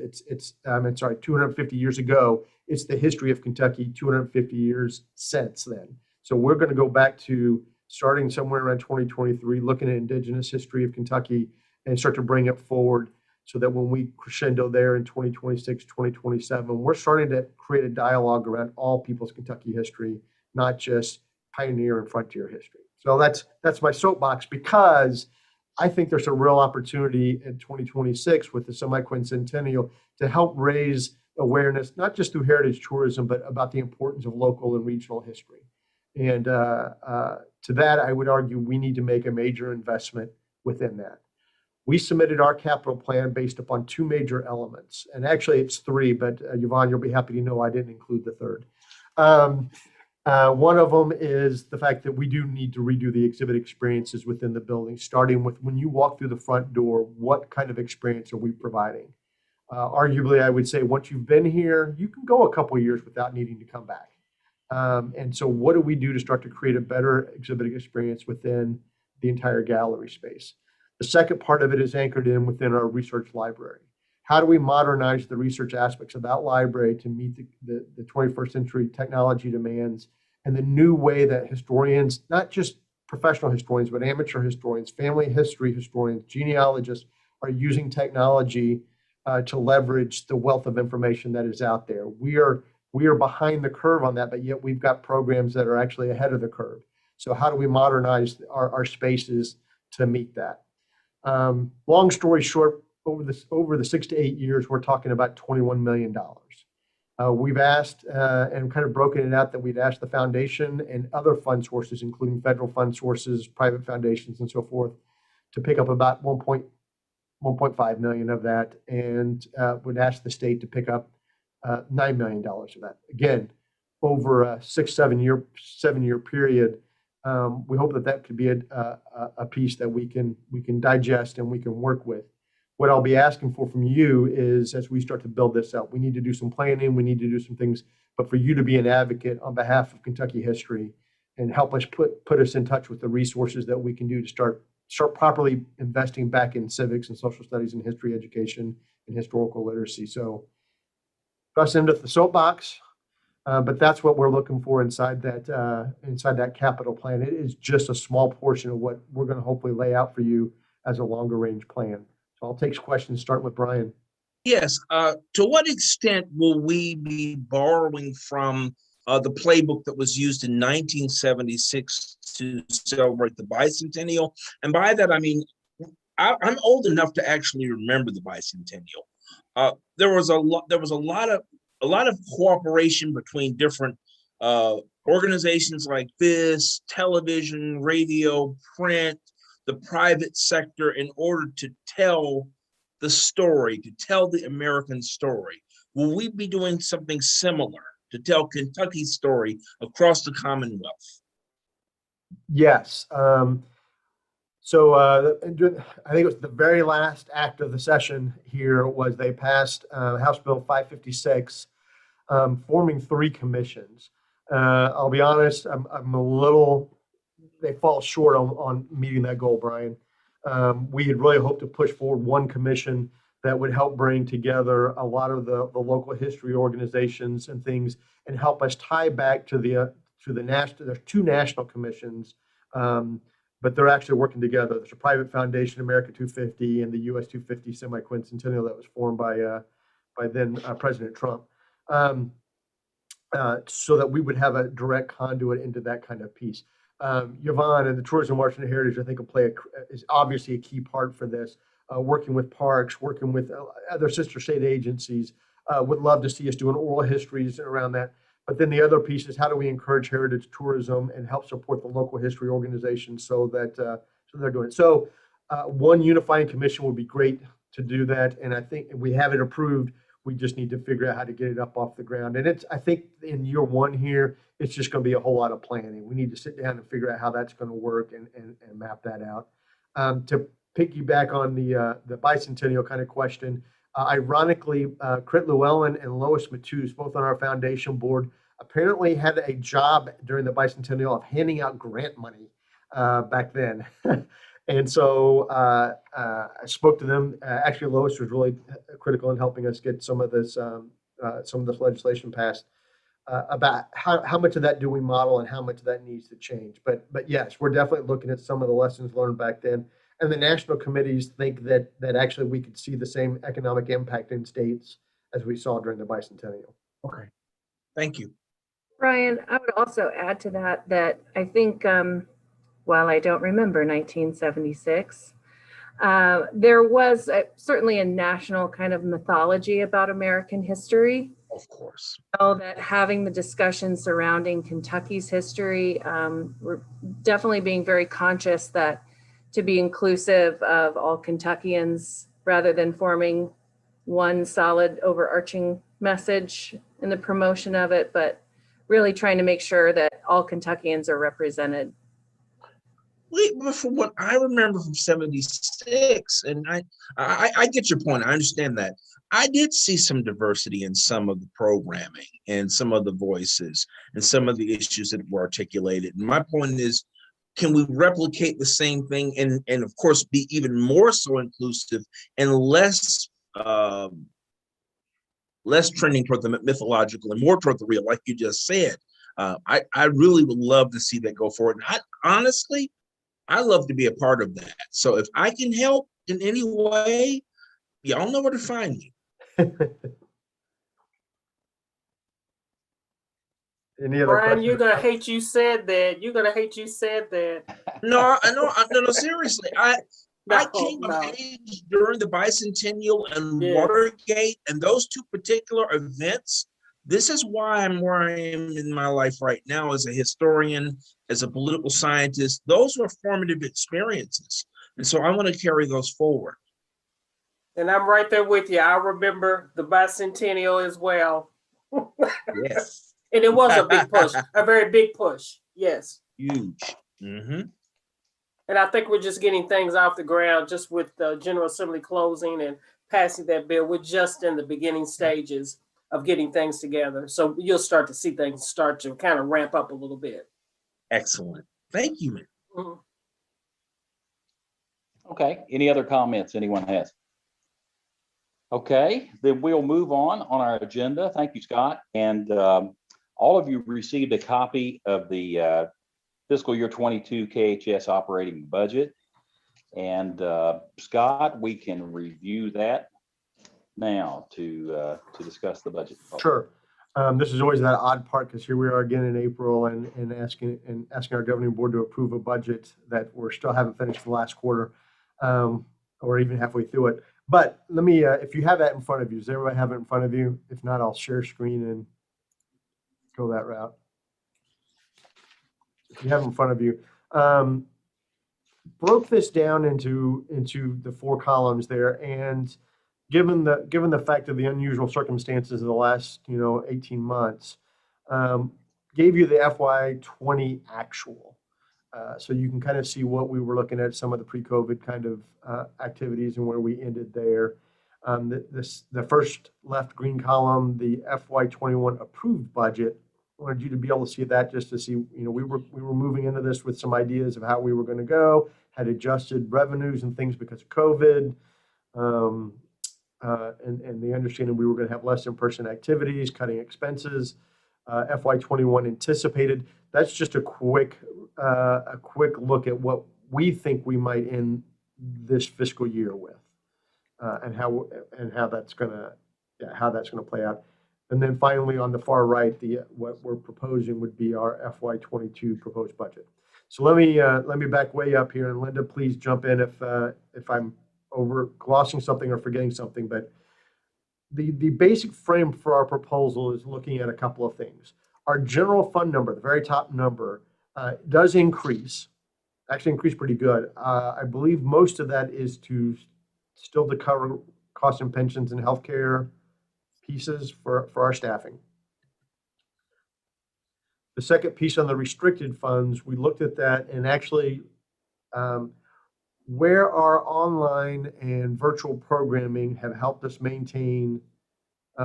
250 years ago, it's the history of Kentucky 250 years since then. So we're going to go back to starting somewhere around 2023, looking at indigenous history of Kentucky and start to bring it forward so that when we crescendo there in 2026, 2027, we're starting to create a dialogue around all people's Kentucky history, not just pioneer and frontier history. So that's my soapbox, because I think there's a real opportunity in 2026 with the semi-quincentennial to help raise awareness, not just through heritage tourism, but about the importance of local and regional history. And to that, I would argue we need to make a major investment within that. We submitted our capital plan based upon two major elements. And actually it's three, but Yvonne, you'll be happy to know I didn't include the third. One of them is the fact that we do need to redo the exhibit experiences within the building, starting with when you walk through the front door, what kind of experience are we providing? Arguably, I would say once you've been here, you can go a couple of years without needing to come back. And so what do we do to start to create a better exhibiting experience within the entire gallery space? The second part of it is anchored in within our research library. How do we modernize the research aspects of that library to meet the 21st century technology demands and the new way that historians, not just professional historians, but amateur historians, family history historians, genealogists, are using technology to leverage the wealth of information that is out there. We are behind the curve on that, but yet we've got programs that are actually ahead of the curve. So how do we modernize our spaces to meet that? Long story short, over the 6 to 8 years, we're talking about $21 million. We've asked and kind of broken it out that we'd asked the foundation and other fund sources, including federal fund sources, private foundations, and so forth, to pick up about 1.5 million of that, and would ask the state to pick up $9 million of that. Again, over a 7-year period. We hope that could be a piece that we can digest and we can work with. What I'll be asking for from you is, as we start to build this out, we need to do some planning, we need to do some things, but for you to be an advocate on behalf of Kentucky history and help us put us in touch with the resources that we can do to start properly investing back in civics and social studies and history education and historical literacy. So us into the soapbox, but that's what we're looking for inside that capital plan. It is just a small portion of what we're going to hopefully lay out for you as a longer range plan. So I'll take questions, start with Brian. Yes. To what extent will we be borrowing from the playbook that was used in 1976 to celebrate the bicentennial? And by that, I mean, I'm old enough to actually remember the bicentennial. There was a lot of cooperation between different organizations like this, television, radio, print, the private sector, in order to tell the story, to tell the American story. Will we be doing something similar to tell Kentucky's story across the Commonwealth? Yes. So I think it was the very last act of the session here was they passed House Bill 556, forming 3 commissions. I'll be honest, I'm a little, they fall short on meeting that goal, Brian. We had really hoped to push forward one commission that would help bring together a lot of the local history organizations and things and help us tie back to the national. There's 2 national commissions, but they're actually working together. There's a private foundation, America 250, and the US 250 semi-quincentennial that was formed by then President Trump, so that we would have a direct conduit into that kind of piece. Yvonne and the Tourism March and Heritage, I think, is obviously a key part for this. Working with parks, working with other sister state agencies, would love to see us doing oral histories around that. But then the other piece is how do we encourage heritage tourism and help support the local history organizations so that they're doing it. So one unifying commission would be great to do that, and I think we have it approved. We just need to figure out how to get it up off the ground. And I think in year 1 here, it's just going to be a whole lot of planning. We need to sit down and figure out how that's going to work and map that out. To piggyback on the bicentennial kind of question, ironically, Crit Llewellyn and Lois Matus, both on our foundation board, apparently had a job during the bicentennial of handing out grant money back then. And so I spoke to them. Actually, Lois was really critical in helping us get some of this legislation passed about how much of that do we model and how much of that needs to change. But yes, we're definitely looking at some of the lessons learned back then. And the national committees think that actually we could see the same economic impact in states as we saw during the bicentennial. Okay, thank you. Brian, I would also add to that I think, while I don't remember 1976, there was certainly a national kind of mythology about American history. Of course. So that having the discussion surrounding Kentucky's history, we're definitely being very conscious that to be inclusive of all Kentuckians rather than forming one solid overarching message in the promotion of it, but really trying to make sure that all Kentuckians are represented. But from what I remember from 76, and I get your point, I understand that. I did see some diversity in some of the programming and some of the voices and some of the issues that were articulated. And my point is, can we replicate the same thing and of course be even more so inclusive and less trending toward the mythological and more toward the real, like you just said? I really would love to see that go forward. And honestly, I love to be a part of that. So if I can help in any way, y'all know where to find me. Any other Brian, questions? you're gonna hate you said that. You're gonna hate you said that. No, seriously. I came of No. age during the bicentennial and Yes. Watergate and those two particular events. This is why I'm where I am in my life right now as a historian, as a political scientist. Those were formative experiences. And so I want to carry those forward. And I'm right there with you. I remember the bicentennial as well. Yes. And it was a big push, a very big push. Yes. Huge. Mm-hmm. And I think we're just getting things off the ground just with the General Assembly closing and passing that bill. We're just in the beginning stages of getting things together. So you'll start to see things start to kind of ramp up a little bit. Excellent. Thank you, man. Mhm. Okay, any other comments anyone has? Okay, then we'll move on our agenda. Thank you, Scott. And all of you received a copy of the fiscal year 22 KHS operating budget. And Scott, we can review that now to discuss the budget. Sure. This is always that odd part because here we are again in April and asking our governing board to approve a budget that we're still haven't finished the last quarter, or even halfway through it. But let me, if you have that in front of you, does everybody have it in front of you? If not, I'll share screen and go that route. If you have it in front of you, broke this down into the 4 columns there, and given the fact of the unusual circumstances of the last 18 months, gave you the FY20 actual. So you can kind of see what we were looking at, some of the pre-COVID kind of activities and where we ended there. The first left green column, the FY21 approved budget. I wanted you to be able to see that just to see, we were moving into this with some ideas of how we were going to go, had adjusted revenues and things because of COVID, and the understanding we were going to have less in-person activities, cutting expenses. FY21 anticipated. That's just a quick look at what we think we might end this fiscal year with, and how that's going to play out. And then finally, on the far right, what we're proposing would be our FY22 proposed budget. So let me back way up here, and Linda, please jump in if I'm over glossing something or forgetting something. But the basic frame for our proposal is looking at a couple of things. Our general fund number, the very top number, does increase, actually increase pretty good. I believe most of that is still to cover costs and pensions and healthcare pieces for our staffing. The second piece on the restricted funds, we looked at that and actually where our online and virtual programming have helped us maintain,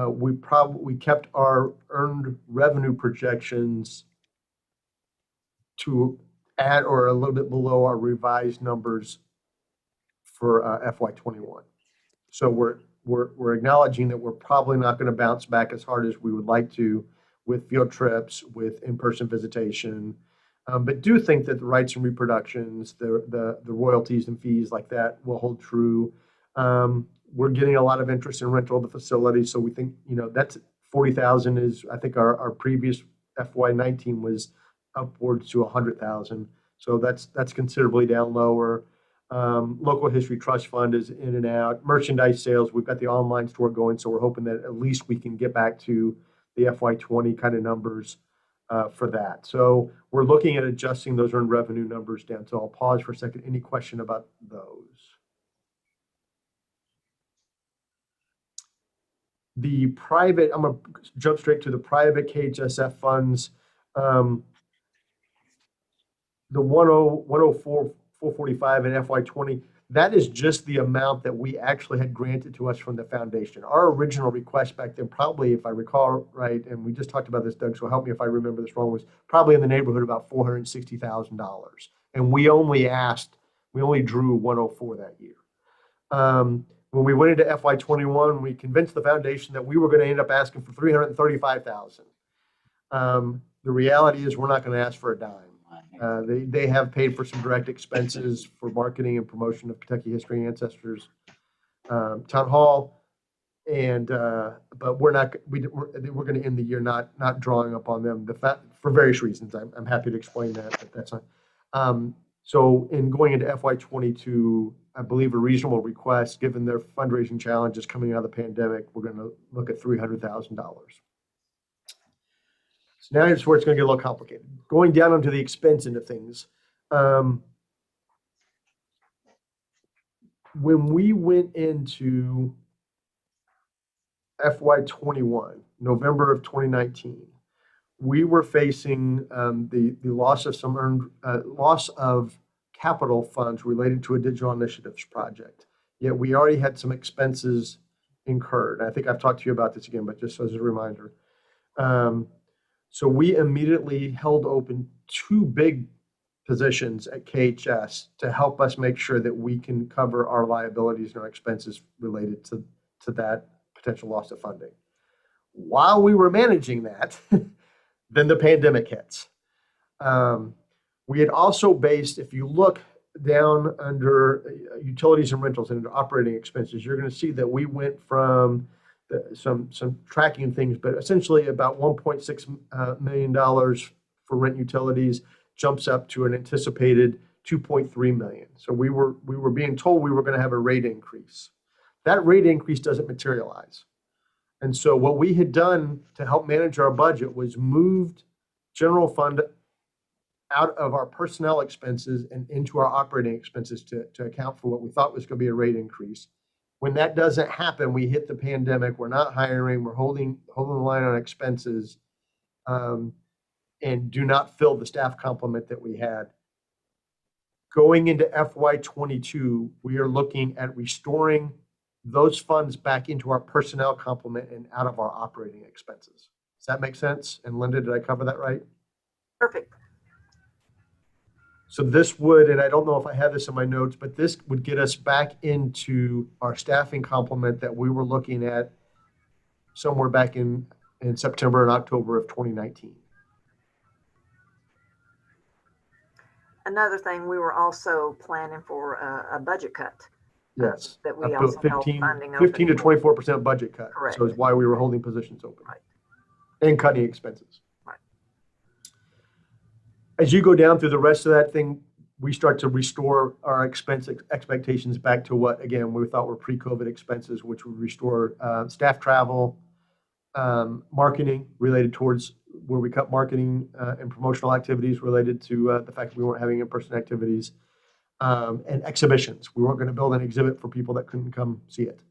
we kept our earned revenue projections to at or a little bit below our revised numbers for FY21. So we're acknowledging that we're probably not going to bounce back as hard as we would like to with field trips, with in-person visitation, but do think that the rights and reproductions, the royalties and fees like that will hold true. We're getting a lot of interest in rental of the facility, so we think that's 40,000 is, I think our previous FY19 was upwards to 100,000, so that's considerably down lower. Local History Trust Fund is in and out. Merchandise sales, we've got the online store going, so we're hoping that at least we can get back to the FY20 kind of numbers for that. So we're looking at adjusting those earned revenue numbers down. So I'll pause for a second. Any question about those? The private, I'm going to jump straight to the private KHSF funds. The 104, 445 and FY20, That is just the amount that we actually had granted to us from the foundation. Our original request back then, probably, if I recall right, and we just talked about this, Doug, so help me if I remember this wrong, was probably in the neighborhood of about $460,000. And we only drew 104 that year. When we went into FY21, we convinced the foundation that we were going to end up asking for $335,000. The reality is we're not going to ask for a dime. They have paid for some direct expenses for marketing and promotion of Kentucky History Ancestors Town Hall, and but we're going to end the year not drawing upon them. For various reasons. I'm happy to explain that, but that's not. So in going into FY22, I believe a reasonable request, given their fundraising challenges coming out of the pandemic, we're going to look at $300,000. So now it's where it's going to get a little complicated. Going down onto the expense end of things. When we went into FY21, November of 2019, we were facing the loss of some loss of capital funds related to a digital initiatives project. Yet we already had some expenses incurred. I think I've talked to you about this again, but just as a reminder. So we immediately held open 2 big positions at KHS to help us make sure that we can cover our liabilities and our expenses related to that potential loss of funding. While we were managing that, then the pandemic hits. We had also based, if you look down under utilities and rentals and under operating expenses, you're going to see that we went from some tracking things, but essentially about $1.6 million for rent utilities jumps up to an anticipated $2.3 million. So we were being told we were going to have a rate increase. That rate increase doesn't materialize. And so what we had done to help manage our budget was moved general fund out of our personnel expenses and into our operating expenses to account for what we thought was going to be a rate increase. When that doesn't happen, we hit the pandemic. We're not hiring. We're holding the line on expenses, and do not fill the staff complement that we had. Going into FY22, we are looking at restoring those funds back into our personnel complement and out of our operating expenses. Does that make sense? And Linda, did I cover that right? Perfect. So this would, and I don't know if I have this in my notes, but this would get us back into our staffing complement that we were looking at somewhere back in September and October of 2019. Another thing, we were also planning for a budget cut. Yes. That we Up also to held 15 funding to 24% budget cut. Correct. So it's why we were holding positions open. Right. And cutting expenses. Right. As you go down through the rest of that thing, we start to restore our expense expectations back to what, again, we thought were pre-COVID expenses, which would restore staff travel, marketing related towards where we cut marketing and promotional activities related to the fact that we weren't having in-person activities, and exhibitions. We weren't going to build an exhibit for people that couldn't come see it.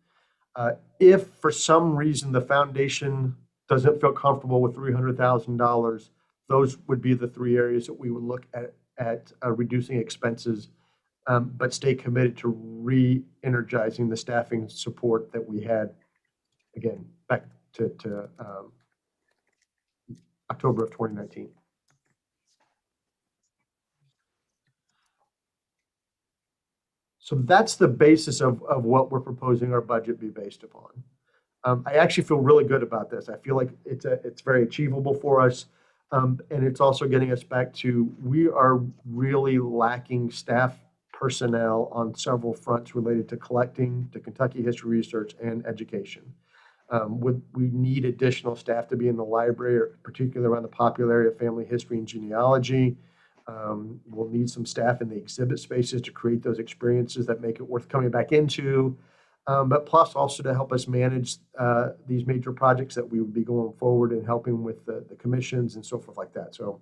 If for some reason the foundation doesn't feel comfortable with $300,000, those would be the 3 areas that we would look at reducing expenses, but stay committed to re-energizing the staffing support that we had, again, back to October of 2019. So that's the basis of what we're proposing our budget be based upon. I actually feel really good about this. I feel like it's very achievable for us. And it's also getting us back to, we are really lacking staff personnel on several fronts related to collecting, to Kentucky history research, and education. We need additional staff to be in the library, particularly around the popular area of family history and genealogy. We'll need some staff in the exhibit spaces to create those experiences that make it worth coming back into. But plus also to help us manage these major projects that we would be going forward and helping with the commissions and so forth like that. So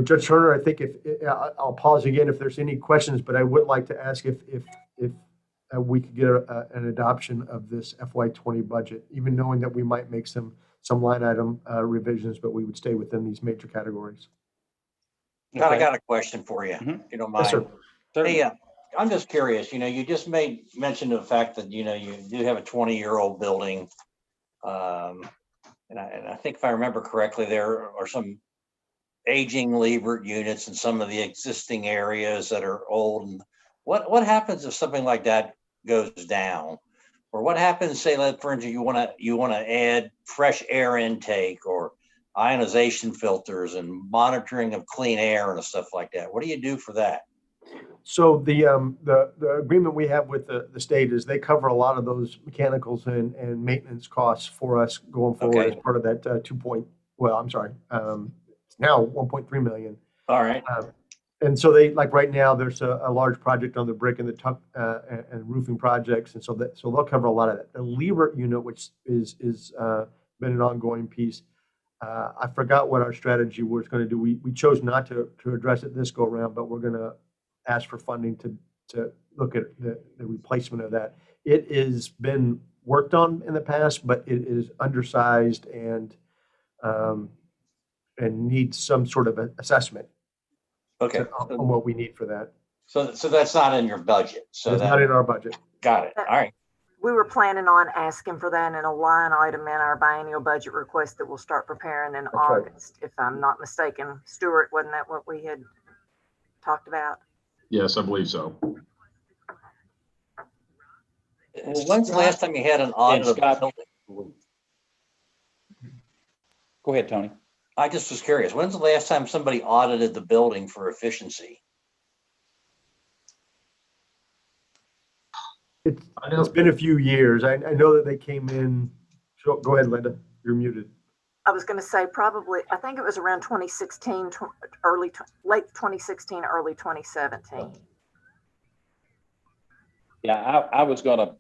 Judge Turner, I think I'll pause again if there's any questions, but I would like to ask if we could get an adoption of this FY20 budget, even knowing that we might make some line item revisions, but we would stay within these major categories. Scott, I got a question for you, if you don't mind. Yes, sir. Hey, I'm just curious, you just made mention of the fact that, you do have a 20-year-old building. And I think if I remember correctly, there are some aging Liebert units in some of the existing areas that are old. And what happens if something like that goes down? Or what happens, say, like, for instance, you want to add fresh air intake or ionization filters and monitoring of clean air and stuff like that? What do you do for that? So the agreement we have with the state is they cover a lot of those mechanicals and maintenance costs for us going forward Okay. as part of that it's now 1.3 million. All right. And so they, like right now, there's a large project on the brick and the tuck and roofing projects, and so they'll cover a lot of that. The Liebert unit, which is been an ongoing piece. I forgot what our strategy was going to do. We chose not to address it this go around, but we're going to ask for funding to look at the replacement of that. It has been worked on in the past, but it is undersized and needs some sort of assessment. Okay. On what we need for that. So that's not in your budget. So It's not in our budget. Got it. All right. We were planning on asking for that in a line item in our biennial budget request that we'll start preparing in right. August, if I'm not mistaken. Stuart, wasn't that what we had talked about? Yes, I believe so. Well, when's the last time you had an audit of Scott- the building? Go ahead, Tony. I just was curious. When's the last time somebody audited the building for efficiency? It's been a few years. I know that they came in. Go ahead, Linda. You're muted. I was going to say probably, I think it was around 2016, late 2016, early 2017. Yeah, I was going to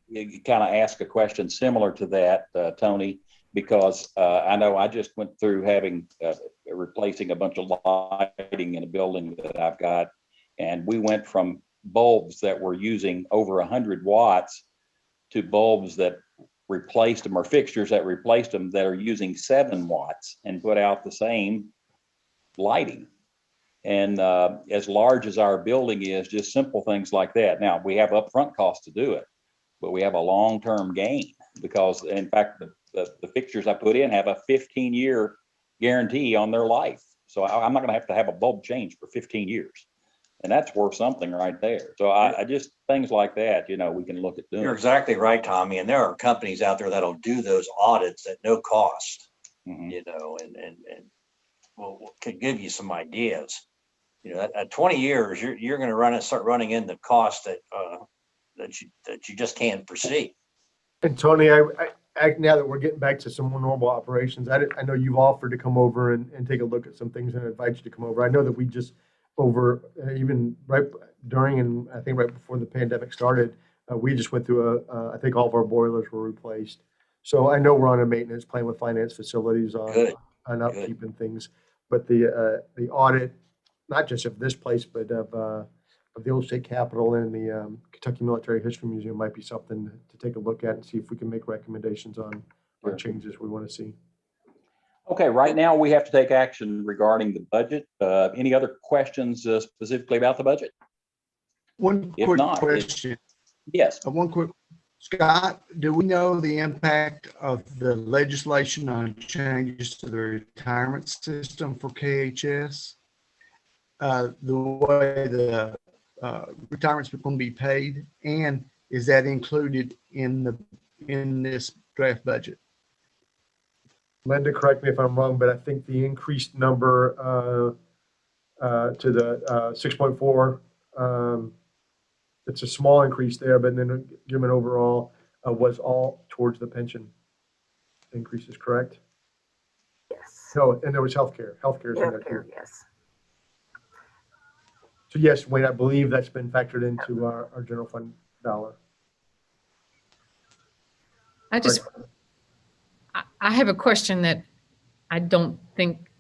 kind of ask a question similar to that, Tony, because I know I just went through having replacing a bunch of lighting in a building that I've got, and we went from bulbs that were using over 100 watts to bulbs that replaced them, or fixtures that replaced them that are using 7 watts and put out the same lighting. And as large as our building is, just simple things like that. Now, we have upfront costs to do it, but we have a long-term gain because, in fact, the fixtures I put in have a 15-year guarantee on their life. So I'm not going to have a bulb change for 15 years. And that's worth something right there. So I just, things like that, we can look at doing. You're exactly right, Tommy. And there are companies out there that'll do those audits at no cost, Mhm. and could give you some ideas. At 20 years, you're going to start running into costs that you just can't foresee. And Tony, I now that we're getting back to some more normal operations, I know you've offered to come over and take a look at some things and invite you to come over. I know that we just even right during and I think right before the pandemic started, we just went through I think all of our boilers were replaced. So I know we're on a maintenance plan with finance facilities on upkeep and things, but the audit, not just of this place, but of the Old State Capitol and the Kentucky Military History Museum might be something to take a look at and see if we can make recommendations on changes we want to see. Okay, right now we have to take action regarding the budget. Any other questions specifically about the budget? One If quick not, question. Yes. One quick, Scott, do we know the impact of the legislation on changes to the retirement system for KHS? The way the retirement's going to be paid, and is that included in this draft budget? Linda, correct me if I'm wrong, but I think the increased number to the 6.4, it's a small increase there, but then given overall was all towards the pension increases, correct? Yes. No, and there was healthcare. Healthcare is in there Healthcare, too. yes. So yes, Wayne, I believe that's been factored into our general fund dollar. I have a question that I don't think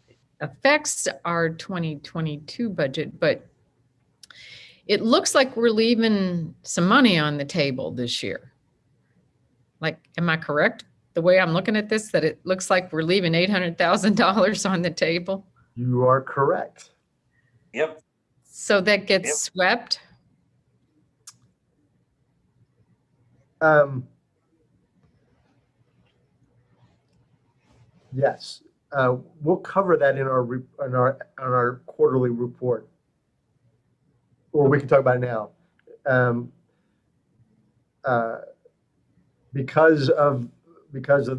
affects our 2022 budget, but it looks like we're leaving some money on the table this year. Like, am I correct? The way I'm looking at this, that it looks like we're leaving $800,000 on the table? You are correct. Yep. So that gets swept? Yes, we'll cover that in our quarterly report, or we can talk about it now. Because of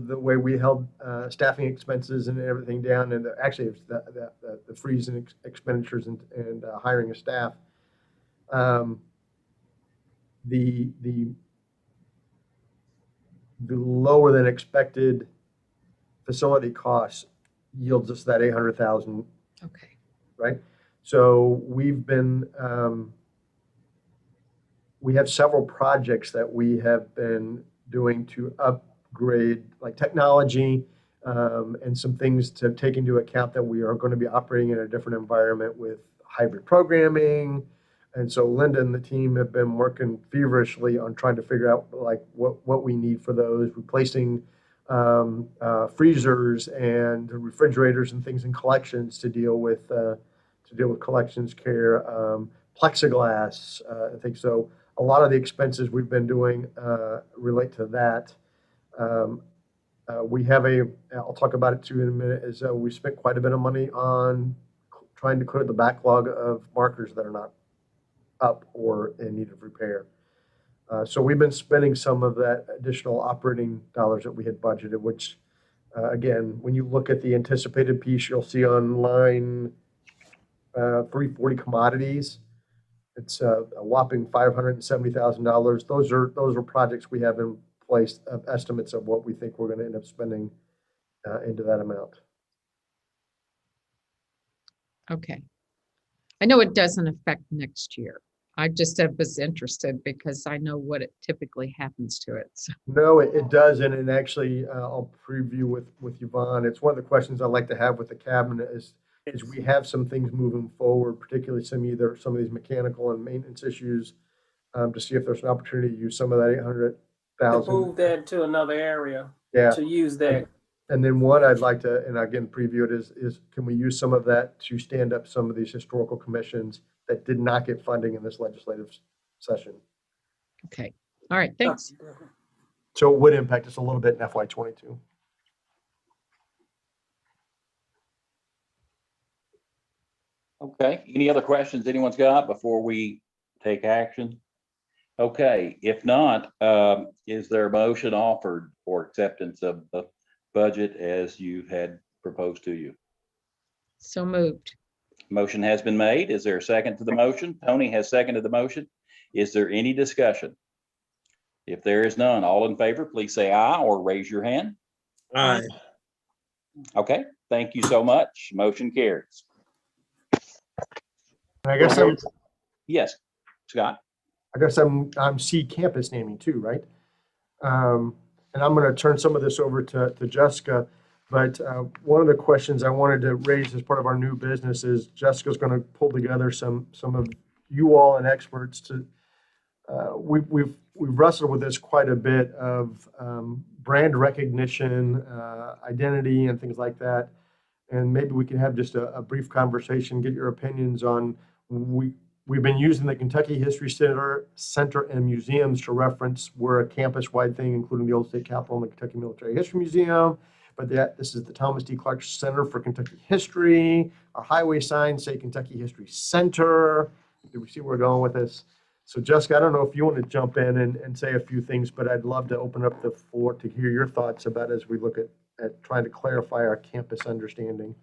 the way we held staffing expenses and everything down, and actually it was the freeze in expenditures and hiring of staff. The lower than expected facility costs yields us that 800,000. Okay. Right. So we have several projects that we have been doing to upgrade, like technology, and some things to take into account that we are going to be operating in a different environment with hybrid programming. And so Linda and the team have been working feverishly on trying to figure out like what we need for those, replacing freezers and refrigerators and things in collections to deal with collections care, plexiglass, I think so. A lot of the expenses we've been doing relate to that. We have I'll talk about it too in a minute, is we spent quite a bit of money on trying to clear the backlog of markers that are not up or in need of repair. So we've been spending some of that additional operating dollars that we had budgeted, which again, when you look at the anticipated piece, you'll see on line 340 commodities, it's a whopping $570,000. Those are projects we have in place of estimates of what we think we're going to end up spending into that amount. Okay. I know it doesn't affect next year. I just was interested because I know what it typically happens to it. So. No, it doesn't. And actually, I'll preview with Yvonne. It's one of the questions I like to have with the cabinet is we have some things moving forward, particularly some of these mechanical and maintenance issues, to see if there's an opportunity to use some of that 800,000. To move that to another area. Yeah. To use that. And then what I'd like to, and again, preview it is can we use some of that to stand up some of these historical commissions that did not get funding in this legislative session? Okay. All right. Thanks. So it would impact us a little bit in FY22. Okay. Any other questions anyone's got before we take action? Okay. If not, is there a motion offered for acceptance of the budget as you had proposed to you? So moved. Motion has been made. Is there a second to the motion? Tony has seconded the motion. Is there any discussion? If there is none, all in favor, please say aye or raise your hand. Aye. Okay. Thank you so much. Motion carries. I guess yes, Scott. I guess I'm C campus naming too, right? And I'm going to turn some of this over to Jessica. But one of the questions I wanted to raise as part of our new business is Jessica's going to pull together some of you all and experts to. We've wrestled with this quite a bit of brand recognition, identity, and things like that. And maybe we can have just a brief conversation, get your opinions on. We've been using the Kentucky History Center and museums to reference. We're a campus-wide thing, including the old state capitol and the Kentucky Military History Museum. But this is the Thomas D. Clark Center for Kentucky History. Our highway signs say Kentucky History Center. Do we see where we're going with this? So Jessica, I don't know if you want to jump in and say a few things, but I'd love to open up the floor to hear your thoughts about as we look at trying to clarify our campus understanding.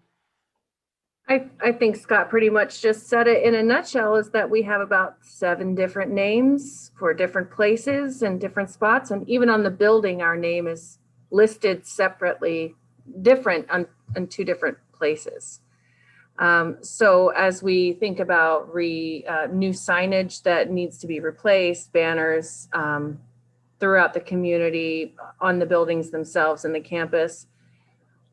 I think Scott pretty much just said it in a nutshell, is that we have about 7 different names for different places and different spots. And even on the building, our name is listed separately, different on 2 different places. So as we think about new signage that needs to be replaced, banners throughout the community, on the buildings themselves and the campus,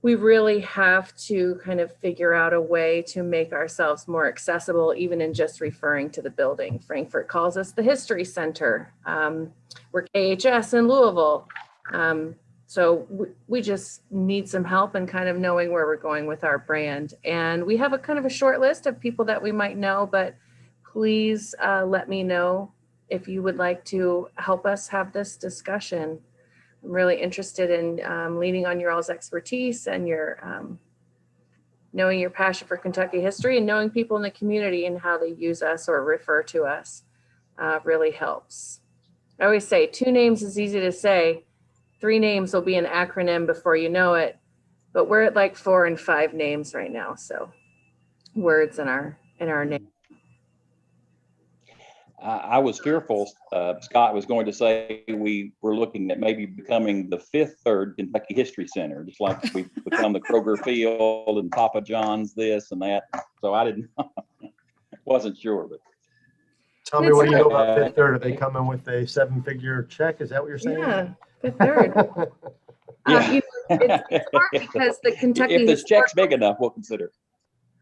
we really have to kind of figure out a way to make ourselves more accessible, even in just referring to the building. Frankfurt calls us the History Center. We're KHS in Louisville. So we just need some help in kind of knowing where we're going with our brand. And we have a kind of a short list of people that we might know, but please let me know if you would like to help us have this discussion. I'm really interested in leaning on your all's expertise and your knowing your passion for Kentucky history, and knowing people in the community and how they use us or refer to us really helps. I always say 2 names is easy to say. 3 names will be an acronym before you know it, but we're at like 4 and 5 names right now. So words in our name. I was fearful, Scott was going to say we were looking at maybe becoming the 5th third Kentucky History Center, just like we've become the Kroger Field and Papa John's this and that. So I wasn't sure, but. Tell me, what do you know about Fifth Third? Are they coming with a 7-figure check? Is that what you're saying? Yeah, Fifth Third. Yeah. It's hard because the Kentucky. If this check's big enough, we'll consider.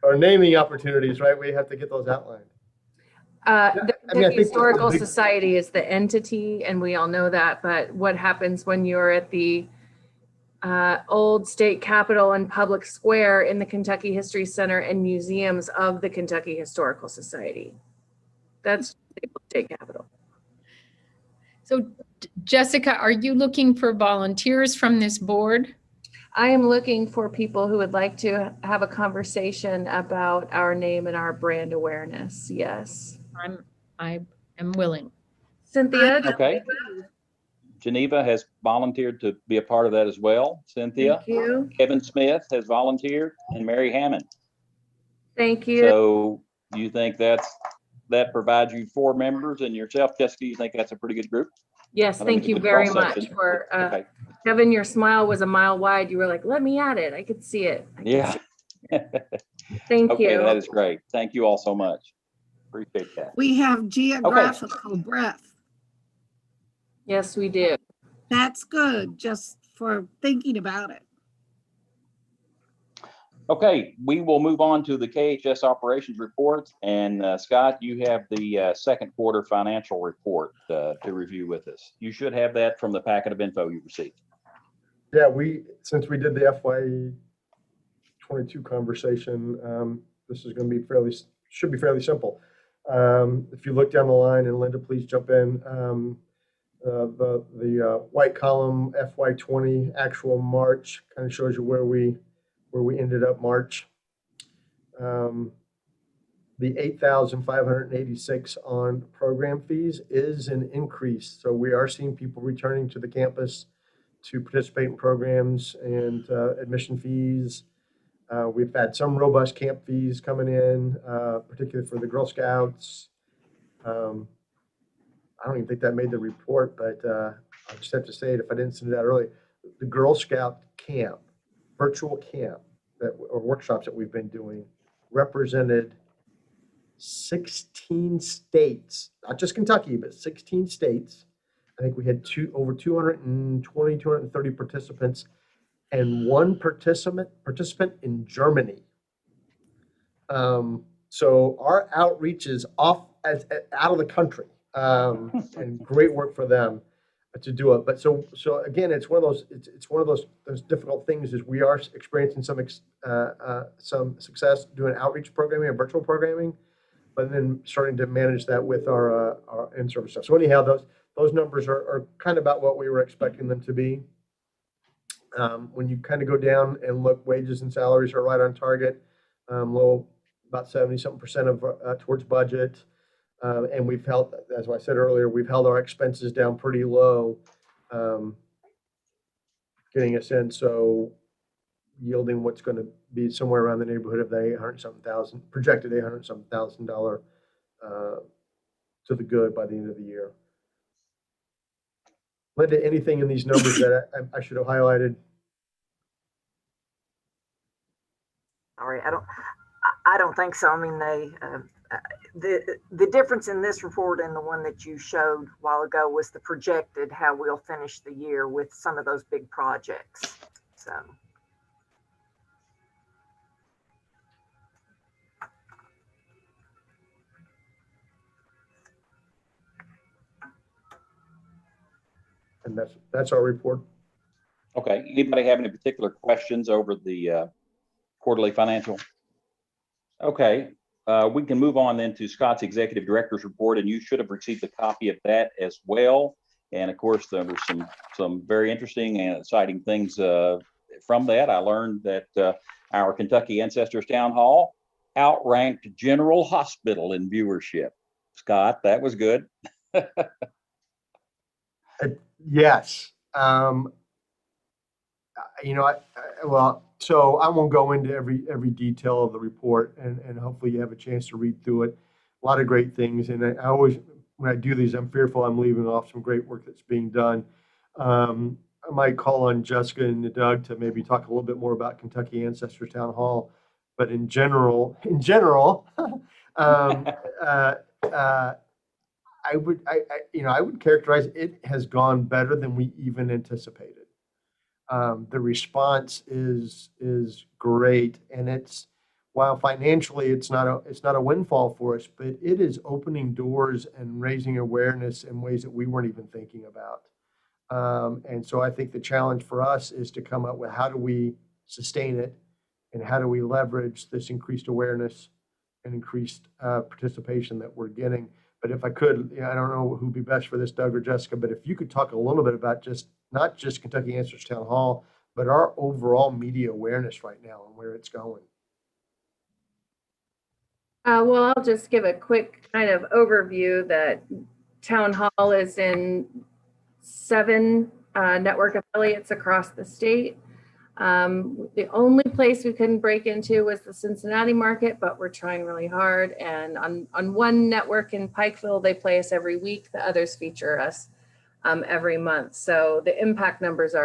Or naming opportunities, right? We have to get those outlined. The I mean, I think Historical the big- Society is the entity, and we all know that. But what happens when you're at the old state capitol and public square in the Kentucky History Center and museums of the Kentucky Historical Society? That's the state capitol. So Jessica, are you looking for volunteers from this board? I am looking for people who would like to have a conversation about our name and our brand awareness. Yes. I am willing. Cynthia? Okay. Geneva has volunteered to be a part of that as well. Cynthia? Thank you. Kevin Smith has volunteered, and Mary Hammond. Thank you. So you think that provides you 4 members, and yourself, Jessica, you think that's a pretty good group? Yes, I think thank it's a you good very cross-section. much for, Okay. Kevin, your smile was a mile wide. You were like, let me at it. I could see it. Yeah. Thank Okay, you. that is great. Thank you all so much. Appreciate that. We have geographical breadth. Yes, we do. That's good, just for thinking about it. Okay, we will move on to the KHS operations report. And Scott, you have the second quarter financial report to review with us. You should have that from the packet of info you received. Yeah, since we did the FY22 conversation, this is going to be should be fairly simple. If you look down the line, and Linda, please jump in. The white column FY20 actual March kind of shows you where we ended up March. The 8,586 on program fees is an increase. So we are seeing people returning to the campus to participate in programs and admission fees. We've had some robust camp fees coming in, particularly for the Girl Scouts. I don't even think that made the report, but I just have to say it if I didn't send it out early. The Girl Scout camp, virtual camp, or workshops that we've been doing, represented 16 states, not just Kentucky, but 16 states. I think we had over 220, 230 participants, and 1 participant in Germany. So our outreach is out of the country, and great work for them to do it. But so again, it's one of those difficult things. Is we are experiencing some success doing outreach programming and virtual programming, but then starting to manage that with our in-service stuff. So anyhow, those numbers are kind of about what we were expecting them to be. When you kind of go down and look, wages and salaries are right on target, low, about 70-something% of towards budget. And we've held, as I said earlier, we've held our expenses down pretty low, getting us in. So yielding what's going to be somewhere around the neighborhood of the $800-something projected $800-something to the good by the end of the year. Linda, anything in these numbers that I should have highlighted? Sorry, I don't think so. I mean, the difference in this report and the one that you showed a while ago was the projected how we'll finish the year with some of those big projects. So. And that's our report. Okay. Anybody have any particular questions over the quarterly financial? Okay. we can move on then to Scott's Executive Director's Report, and you should have received a copy of that as well. And of course, there were some very interesting and exciting things from that. I learned that our Kentucky Ancestors Town Hall outranked General Hospital in viewership. Scott, that was good. Yes. So I won't go into every detail of the report, and hopefully you have a chance to read through it. A lot of great things, and I always, when I do these, I'm fearful I'm leaving off some great work that's being done. I might call on Jessica and Doug to maybe talk a little bit more about Kentucky Ancestors Town Hall, but in general, I would characterize it has gone better than we even anticipated. The response is great, and while financially it's not a windfall for us, but it is opening doors and raising awareness in ways that we weren't even thinking about. And so I think the challenge for us is to come up with how do we sustain it, and how do we leverage this increased awareness and increased participation that we're getting. But if I could, I don't know who'd be best for this, Doug or Jessica, but if you could talk a little bit about not just Kentucky Ancestors Town Hall, but our overall media awareness right now and where it's going. Well, I'll just give a quick kind of overview that Town Hall is in 7 network affiliates across the state. The only place we couldn't break into was the Cincinnati market, but we're trying really hard. And on one network in Pikeville, they play us every week. The others feature us every month. So the impact numbers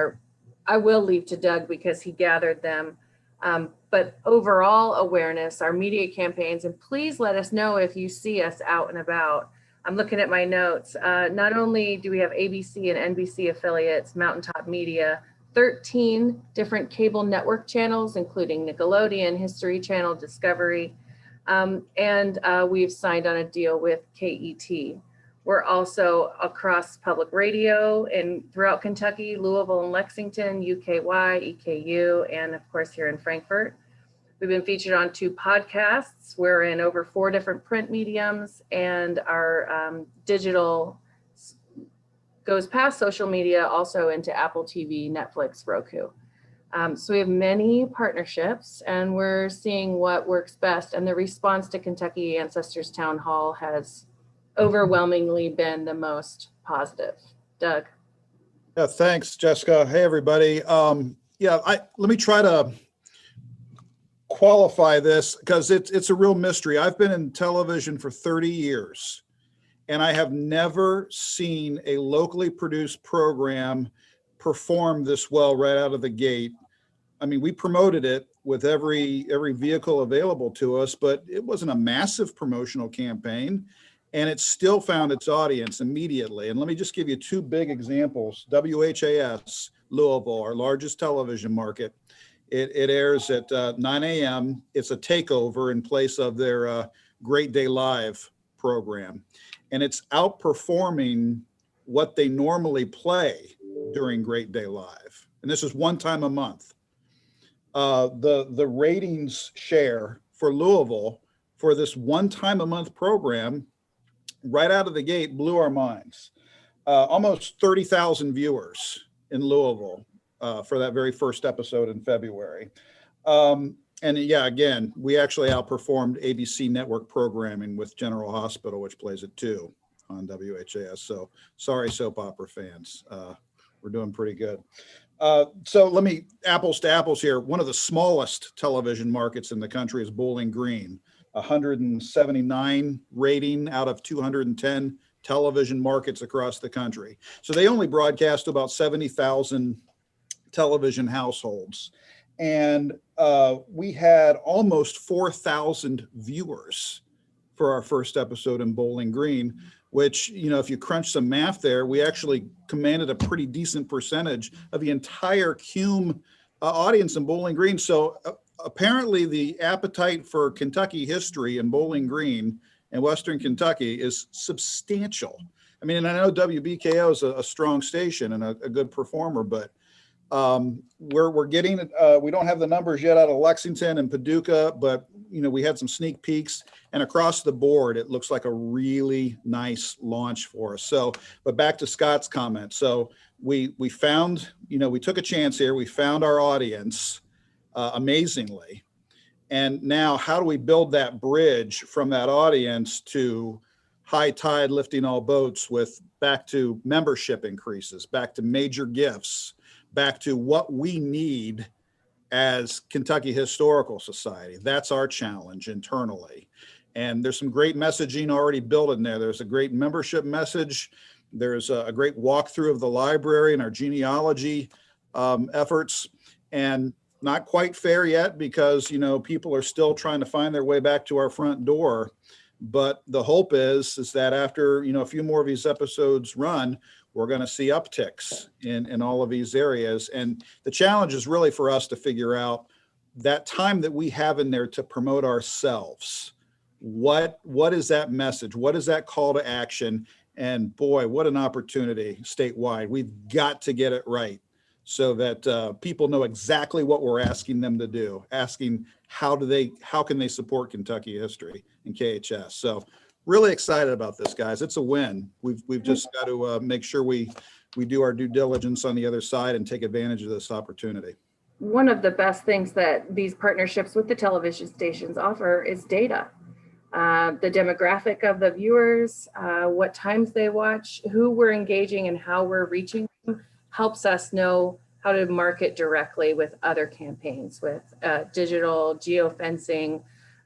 I will leave to Doug because he gathered them. But overall awareness, our media campaigns, and please let us know if you see us out and about. I'm looking at my notes. Not only do we have ABC and NBC affiliates, Mountaintop Media, 13 different cable network channels, including Nickelodeon, History Channel, Discovery, and we've signed on a deal with KET. We're also across public radio and throughout Kentucky, Louisville and Lexington, UKY, EKU, and of course here in Frankfort. We've been featured on 2 podcasts. We're in over 4 different print mediums, and our digital goes past social media, also into Apple TV, Netflix, Roku. So we have many partnerships, and we're seeing what works best. And the response to Kentucky Ancestors Town Hall has overwhelmingly been the most positive. Doug. Yeah, thanks, Jessica. Hey, everybody. Let me try to qualify this because it's a real mystery. I've been in television for 30 years. And I have never seen a locally produced program perform this well right out of the gate. I mean, we promoted it with every vehicle available to us, but it wasn't a massive promotional campaign, and it still found its audience immediately. And let me just give you 2 big examples. WHAS, Louisville, our largest television market. It airs at 9 a.m. It's a takeover in place of their Great Day Live program. And it's outperforming what they normally play during Great Day Live. And this is 1 time a month. The ratings share for Louisville for this 1 time a month program right out of the gate blew our minds. Almost 30,000 viewers in Louisville for that very first episode in February. And yeah, again, we actually outperformed ABC network programming with General Hospital, which plays at 2 on WHAS. So sorry, soap opera fans. We're doing pretty good. So let me, apples to apples here. One of the smallest television markets in the country is Bowling Green, 179 rating out of 210 television markets across the country. So they only broadcast about 70,000 television households. And we had almost 4,000 viewers for our first episode in Bowling Green, which, if you crunch some math there, we actually commanded a pretty decent percentage of the entire CUME audience in Bowling Green. So apparently the appetite for Kentucky history in Bowling Green and Western Kentucky is substantial. I mean, and I know WBKO is a strong station and a good performer, but We're getting, we don't have the numbers yet out of Lexington and Paducah, but we had some sneak peeks, and across the board, it looks like a really nice launch for us. So, but back to Scott's comment. So we found, we took a chance here. We found our audience amazingly. And now how do we build that bridge from that audience to high tide lifting all boats, with back to membership increases, back to major gifts, back to what we need as Kentucky Historical Society? That's our challenge internally. And there's some great messaging already built in there. There's a great membership message. There's a great walkthrough of the library and our genealogy efforts. And not quite fair yet, because people are still trying to find their way back to our front door. But the hope is that after a few more of these episodes run, we're going to see upticks in all of these areas. And the challenge is really for us to figure out that time that we have in there to promote ourselves. What is that message? What is that call to action? And boy, what an opportunity statewide. We've got to get it right, so that people know exactly what we're asking them to do, asking how can they support Kentucky history and KHS. So really excited about this, guys. It's a win. We've just got to make sure we do our due diligence on the other side and take advantage of this opportunity. One of the best things that these partnerships with the television stations offer is data. The demographic of the viewers, what times they watch, who we're engaging and how we're reaching them, helps us know how to market directly with other campaigns, with digital, geofencing,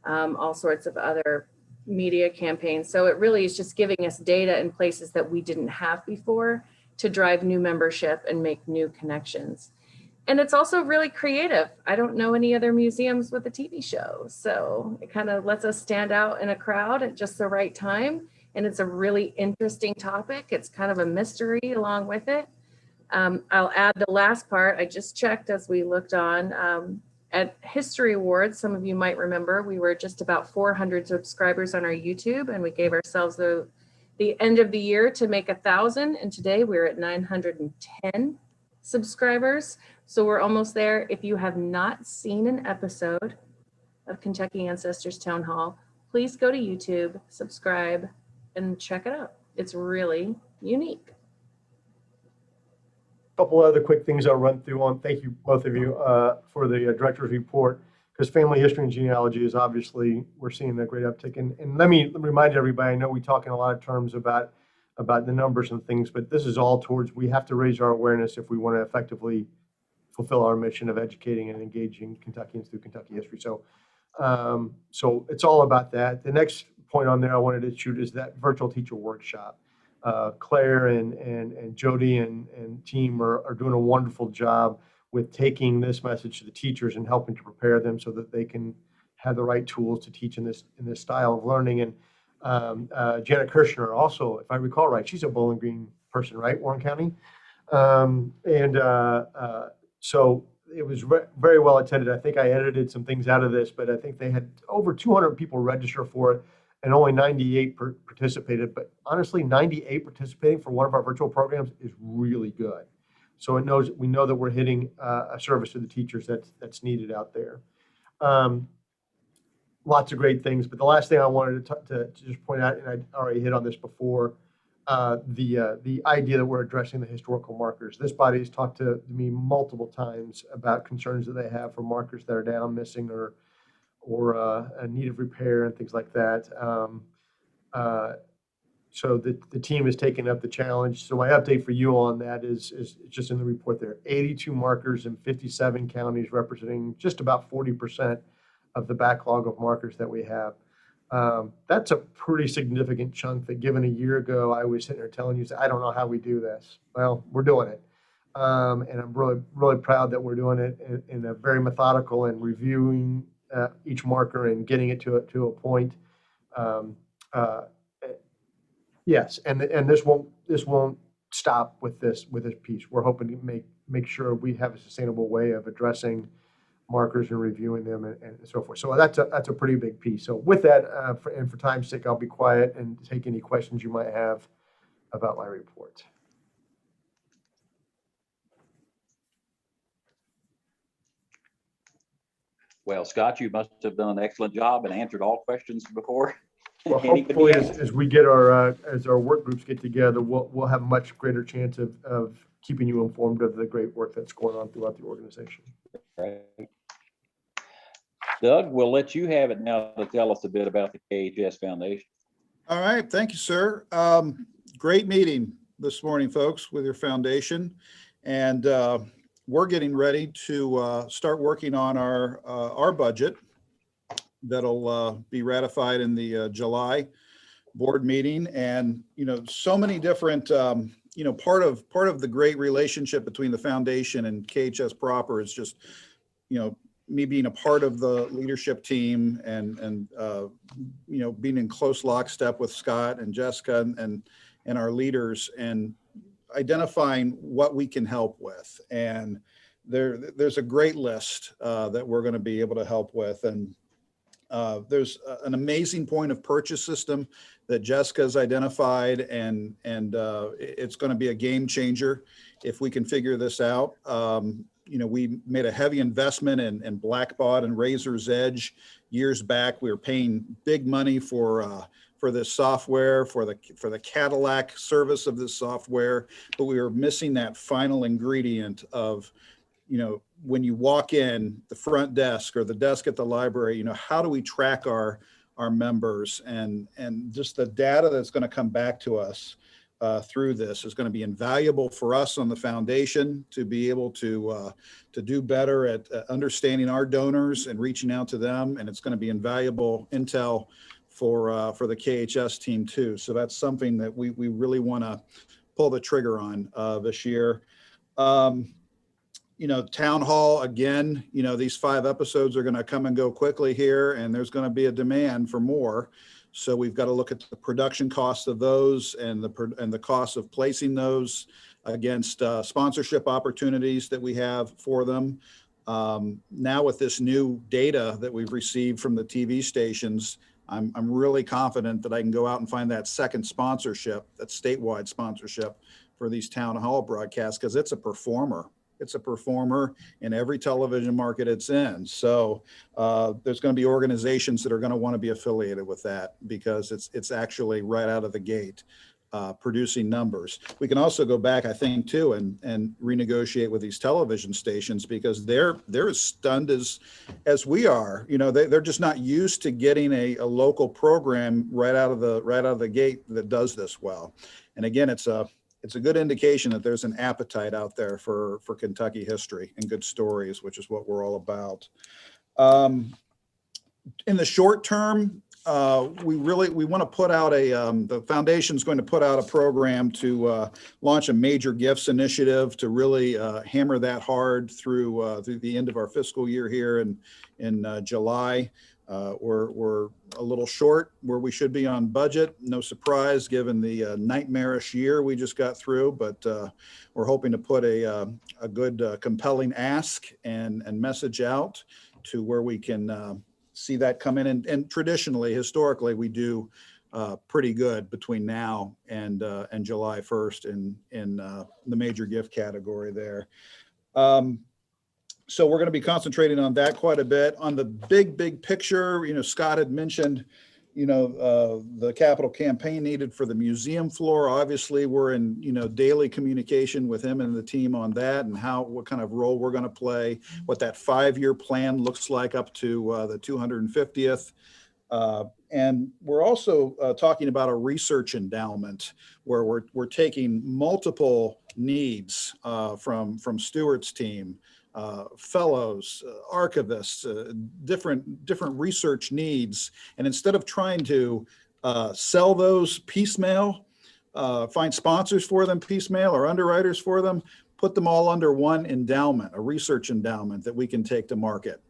all sorts of other media campaigns. So it really is just giving us data in places that we didn't have before to drive new membership and make new connections. And it's also really creative. I don't know any other museums with a TV show. So it kind of lets us stand out in a crowd at just the right time. And it's a really interesting topic. It's kind of a mystery along with it. I'll add the last part. I just checked as we looked on at History Awards. Some of you might remember we were just about 400 subscribers on our YouTube, and we gave ourselves the end of the year to make 1,000. And today we're at 910 subscribers. So we're almost there. If you have not seen an episode of Kentucky Ancestors Town Hall, please go to YouTube, subscribe, and check it out. It's really unique. Couple other quick things I'll run through on. Thank you, both of you, for the director's report, because family history and genealogy is obviously, we're seeing a great uptick. And let me remind everybody, I know we talk in a lot of terms about the numbers and things, but this is all towards, we have to raise our awareness if we want to effectively fulfill our mission of educating and engaging Kentuckians through Kentucky history. So, so it's all about that. The next point on there I wanted to shoot is that virtual teacher workshop. Claire and Jody and team are doing a wonderful job with taking this message to the teachers and helping to prepare them so that they can have the right tools to teach in this style of learning. And Janet Kirshner also, if I recall right, she's a Bowling Green person, right? Warren County. So it was very well attended. I think I edited some things out of this, but I think they had over 200 people register for it, and only 98 participated. But honestly, 98 participating for one of our virtual programs is really good. So we know that we're hitting a service to the teachers that's needed out there. Lots of great things. But the last thing I wanted to just point out, and I already hit on this before, the idea that we're addressing the historical markers. This body has talked to me multiple times about concerns that they have for markers that are down, missing, or a need of repair and things like that. So the team has taken up the challenge. So my update for you on that is just in the report there. 82 markers in 57 counties, representing just about 40% of the backlog of markers that we have. That's a pretty significant chunk that, given a year ago, I was sitting there telling you, I don't know how we do this. Well, we're doing it. And I'm really, really proud that we're doing it in a very methodical and reviewing each marker and getting it to a point. Yes, and this won't stop with this piece. We're hoping to make sure we have a sustainable way of addressing markers and reviewing them and so forth. So that's a pretty big piece. So with that, for time's sake, I'll be quiet and take any questions you might have about my report. Well, Scott, you must have done an excellent job and answered all questions before. Well, Anybody hopefully, else? as we get as our work groups get together, we'll have a much greater chance of keeping you informed of the great work that's going on throughout the organization. Right. Doug, we'll let you have it now to tell us a bit about the KHS Foundation. All right, thank you, sir. Great meeting this morning, folks, with your foundation. And we're getting ready to start working on our budget that'll be ratified in the July board meeting. And, so many different, part of the great relationship between the foundation and KHS proper is just, me being a part of the leadership team and being in close lockstep with Scott and Jessica and our leaders and identifying what we can help with. And there's a great list that we're going to be able to help with. And there's an amazing point of purchase system that Jessica's identified, and it's going to be a game changer if we can figure this out. We made a heavy investment in Blackbaud and Razor's Edge years back. We were paying big money for this software, for the Cadillac service of this software, but we were missing that final ingredient of, when you walk in the front desk or the desk at the library, how do we track our members, and just the data that's going to come back to us through this is going to be invaluable for us on the foundation to be able to do better at understanding our donors and reaching out to them. And it's going to be invaluable intel for the KHS team too. So that's something that we really want to pull the trigger on this year. Town hall, again, these 5 episodes are going to come and go quickly here, and there's going to be a demand for more. So we've got to look at the production costs of those and the cost of placing those against sponsorship opportunities that we have for them. Now with this new data that we've received from the TV stations, I'm really confident that I can go out and find that second sponsorship, that statewide sponsorship for these town hall broadcasts, because it's a performer. It's a performer in every television market it's in. So there's going to be organizations that are going to want to be affiliated with that because it's actually right out of the gate producing numbers. We can also go back, I think, too, and renegotiate with these television stations because they're as stunned as we are. They're just not used to getting a local program right out of the gate that does this well. And again, it's a good indication that there's an appetite out there for Kentucky history and good stories, which is what we're all about. In the short term, we want to put out the foundation's going to put out a program to launch a major gifts initiative to really hammer that hard through the end of our fiscal year here in July. We're a little short where we should be on budget. No surprise given the nightmarish year we just got through, but we're hoping to put a good compelling ask and message out to where we can see that come in. And traditionally, historically, we do pretty good between now and July 1st in the major gift category there. So we're going to be concentrating on that quite a bit. On the big picture, Scott had mentioned, the capital campaign needed for the museum floor. Obviously, we're in, daily communication with him and the team on that and what kind of role we're going to play, what that 5-year plan looks like up to the 250th. And we're also talking about a research endowment where we're taking multiple needs from Stuart's team, fellows, archivists, different research needs. And instead of trying to sell those piecemeal, find sponsors for them piecemeal or underwriters for them, put them all under one endowment, a research endowment that we can take to market.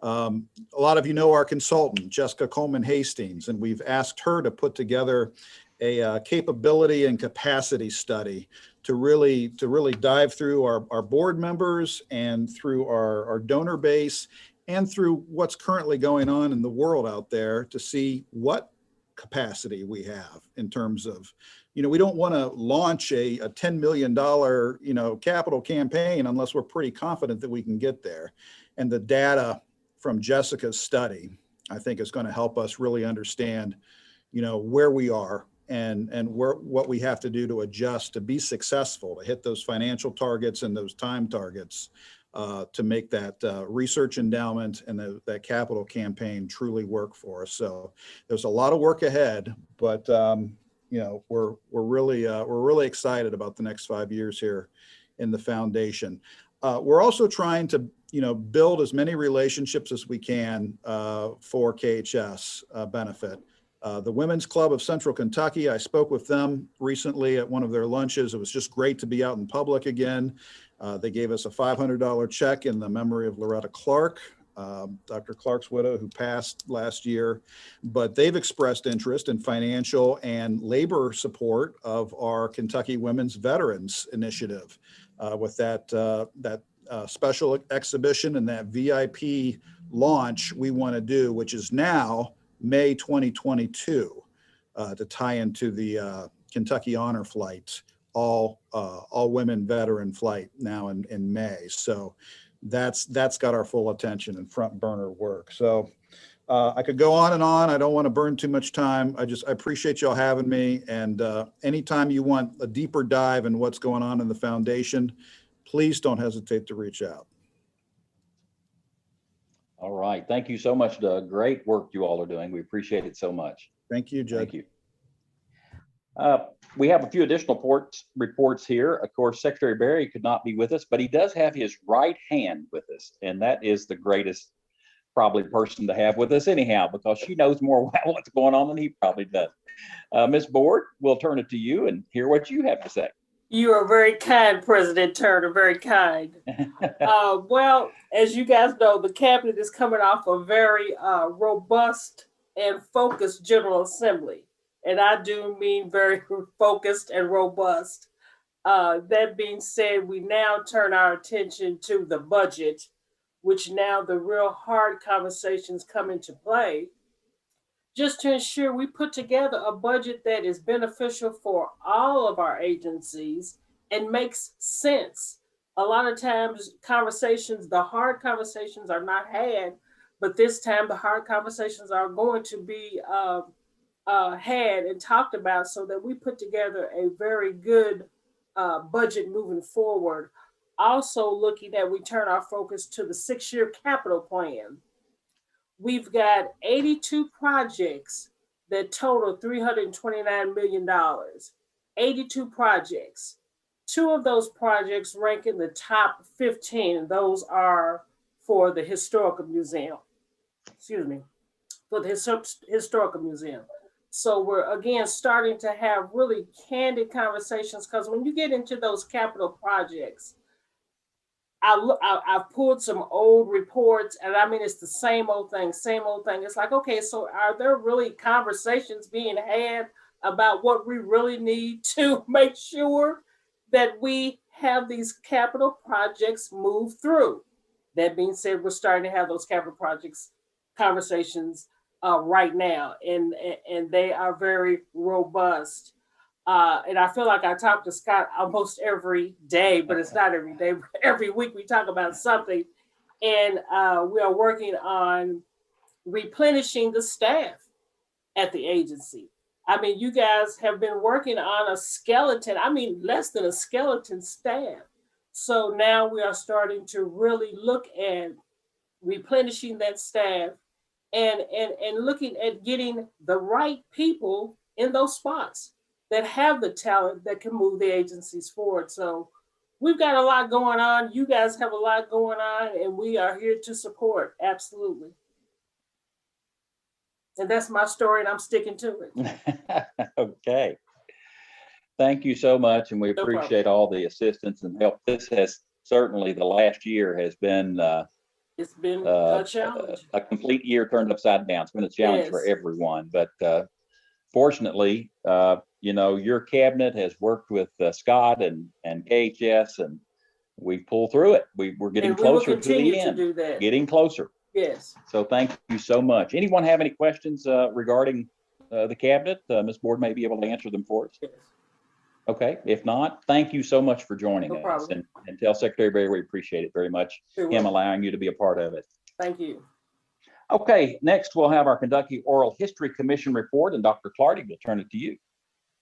A lot of you know our consultant, Jessica Coleman Hastings, and we've asked her to put together a capability and capacity study to really dive through our board members and through our donor base and through what's currently going on in the world out there to see what capacity we have in terms of, we don't want to launch a $10 million, capital campaign unless we're pretty confident that we can get there. And the data from Jessica's study, I think is going to help us really understand, where we are and what we have to do to adjust to be successful, to hit those financial targets and those time targets, to make that research endowment and that capital campaign truly work for us. So there's a lot of work ahead, but we're really excited about the next 5 years here in the foundation. We're also trying to build as many relationships as we can for KHS benefit. The Women's Club of Central Kentucky, I spoke with them recently at one of their lunches. It was just great to be out in public again. They gave us a $500 check in the memory of Loretta Clark, Dr. Clark's widow, who passed last year. But they've expressed interest in financial and labor support of our Kentucky Women's Veterans Initiative with that special exhibition and that VIP launch we want to do, which is now May 2022, to tie into the Kentucky Honor Flight, all women veteran flight now in May. So that's got our full attention and front burner work. So I could go on and on. I don't want to burn too much time. I appreciate y'all having me. And anytime you want a deeper dive in what's going on in the foundation, please don't hesitate to reach out. All right. Thank you so much, Doug. Great work you all are doing. We appreciate it so much. Thank you, Judd. Thank you. We have a few additional reports here. Of course, Secretary Berry could not be with us, but he does have his right hand with us. And that is the greatest probably person to have with us anyhow, because she knows more about what's going on than he probably does. Ms. Board, we'll turn it to you and hear what you have to say. You are very kind, President Turner, very kind. Well, as you guys know, the cabinet is coming off a very robust and focused General Assembly. And I do mean very focused and robust. That being said, we now turn our attention to the budget, which now the real hard conversations come into play, just to ensure we put together a budget that is beneficial for all of our agencies and makes sense. A lot of times the hard conversations are not had, but this time the hard conversations are going to be had and talked about so that we put together a very good budget moving forward. Also looking at, we turn our focus to the 6-year capital plan. We've got 82 projects that total $329 million. 82 projects. 2 of those projects rank in the top 15, and those are for the Historical Museum. For the Historical Museum. So we're, again, starting to have really candid conversations, because when you get into those capital projects, I've pulled some old reports, and I mean, it's the same old thing. It's like, okay, so are there really conversations being had about what we really need to make sure that we have these capital projects move through? That being said, we're starting to have those capital projects conversations right now, and they are very robust. And I feel like I talk to Scott almost every day, but it's not every day. Every week we talk about something, and we are working on replenishing the staff at the agency. I mean, you guys have been working on a skeleton, less than a skeleton staff. So now we are starting to really look at replenishing that staff and looking at getting the right people in those spots that have the talent that can move the agencies forward. So we've got a lot going on. You guys have a lot going on, and we are here to support. Absolutely. And that's my story, and I'm sticking to it. Okay. Thank you so much, and we appreciate all the assistance and help. This has certainly, the last year has been it's been a challenge. A complete year turned upside down. It's been a challenge for everyone, but fortunately, your cabinet has worked with Scott and KHS, and we've pulled through it. We're getting closer to the end. To do that. Getting closer. Yes. So thank you so much. Anyone have any questions regarding the cabinet? Ms. Board may be able to answer them for us. Yes. Okay. If not, thank you so much for joining us. Problem. And tell Secretary Berry we appreciate it very much, him allowing you to be a part of it. Thank you. Okay, next we'll have our Kentucky Oral History Commission report, and Dr. Clardy, will turn it to you.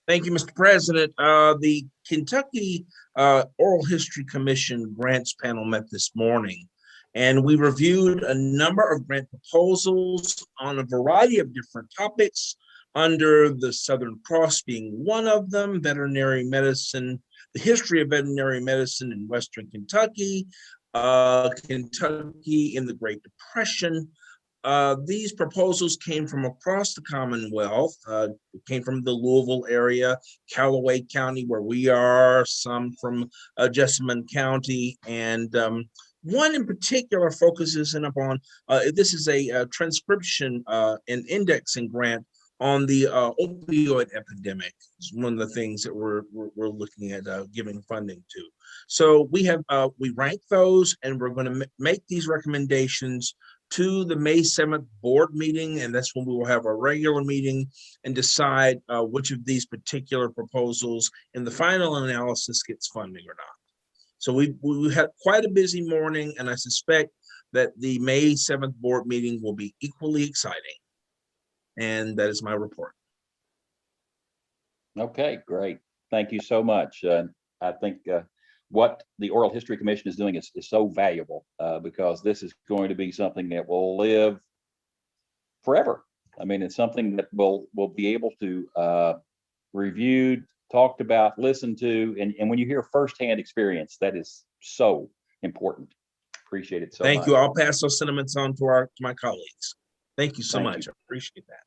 Thank you, Mr. President. The Kentucky Oral History Commission grants panel met this morning, and we reviewed a number of grant proposals on a variety of different topics, under the Southern Cross being one of them, veterinary medicine, the history of veterinary medicine in Western Kentucky, Kentucky in the Great Depression. These proposals came from across the Commonwealth. It came from the Louisville area, Callaway County, where we are, some from Jessamine County, and one in particular focuses in upon, this is a transcription and indexing grant on the opioid epidemic. It's one of the things that we're looking at giving funding to. So we rank those, and we're going to make these recommendations to the May 7th board meeting, and that's when we will have our regular meeting and decide which of these particular proposals in the final analysis gets funding or not. So we had quite a busy morning, and I suspect that the May 7th board meeting will be equally exciting. And that is my report. Okay, great. Thank you so much. I think what the Oral History Commission is doing is so valuable because this is going to be something that will live forever. I mean, it's something that we'll be able to review, talked about, listened to, and when you hear firsthand experience, that is so important. Appreciate it so much. Thank you. I'll pass those sentiments on to my colleagues. Thank you so Thank much. you. I appreciate that.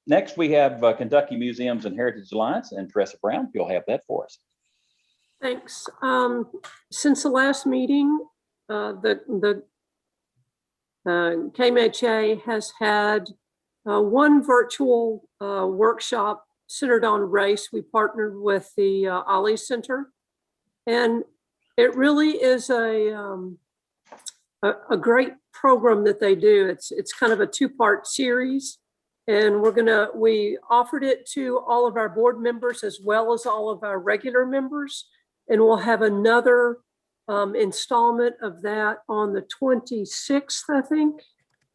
Next, we have Kentucky Museums and Heritage Alliance, and Teresa Brown, you'll have that for us. Thanks. Since the last meeting, the KMHA has had one virtual workshop centered on race. We partnered with the Ollie Center, and it really is a great program that they do. It's kind of a two-part series, and we offered it to all of our board members as well as all of our regular members, and we'll have another installment of that on the 26th, I think,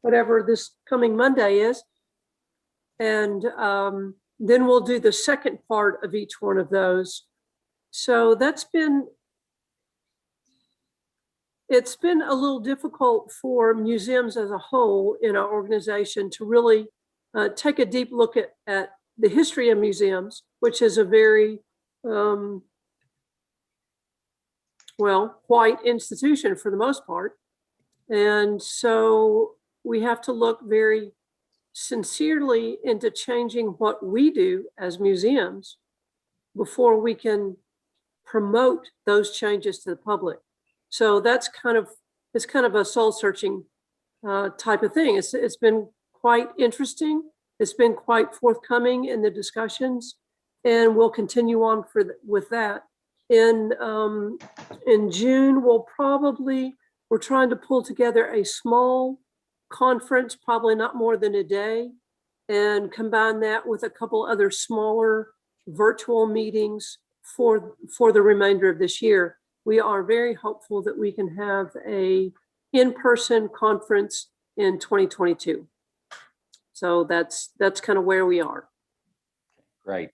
whatever this coming Monday is, and then we'll do the second part of each one of those. So it's been a little difficult for museums as a whole in our organization to really take a deep look at the history of museums, which is a very, white institution for the most part. And so we have to look very sincerely into changing what we do as museums before we can promote those changes to the public. So it's kind of a soul searching type of thing. It's been quite interesting. It's been quite forthcoming in the discussions, and we'll continue on with that. In June, we're trying to pull together a small conference, probably not more than a day, and combine that with a couple other smaller virtual meetings for the remainder of this year. We are very hopeful that we can have a in-person conference in 2022. So that's kind of where we are. Great.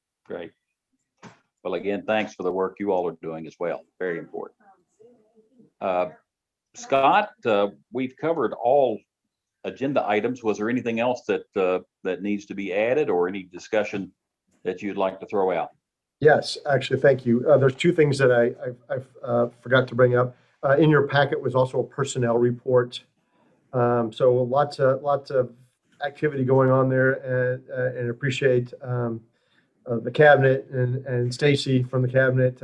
Well, again, thanks for the work you all are doing as well. Very important. Scott, we've covered all agenda items. Was there anything else that needs to be added, or any discussion that you'd like to throw out? Yes, actually, thank you. There's two things that I forgot to bring up. In your packet was also a personnel report. So lots of activity going on there, and appreciate the cabinet and Stacy from the cabinet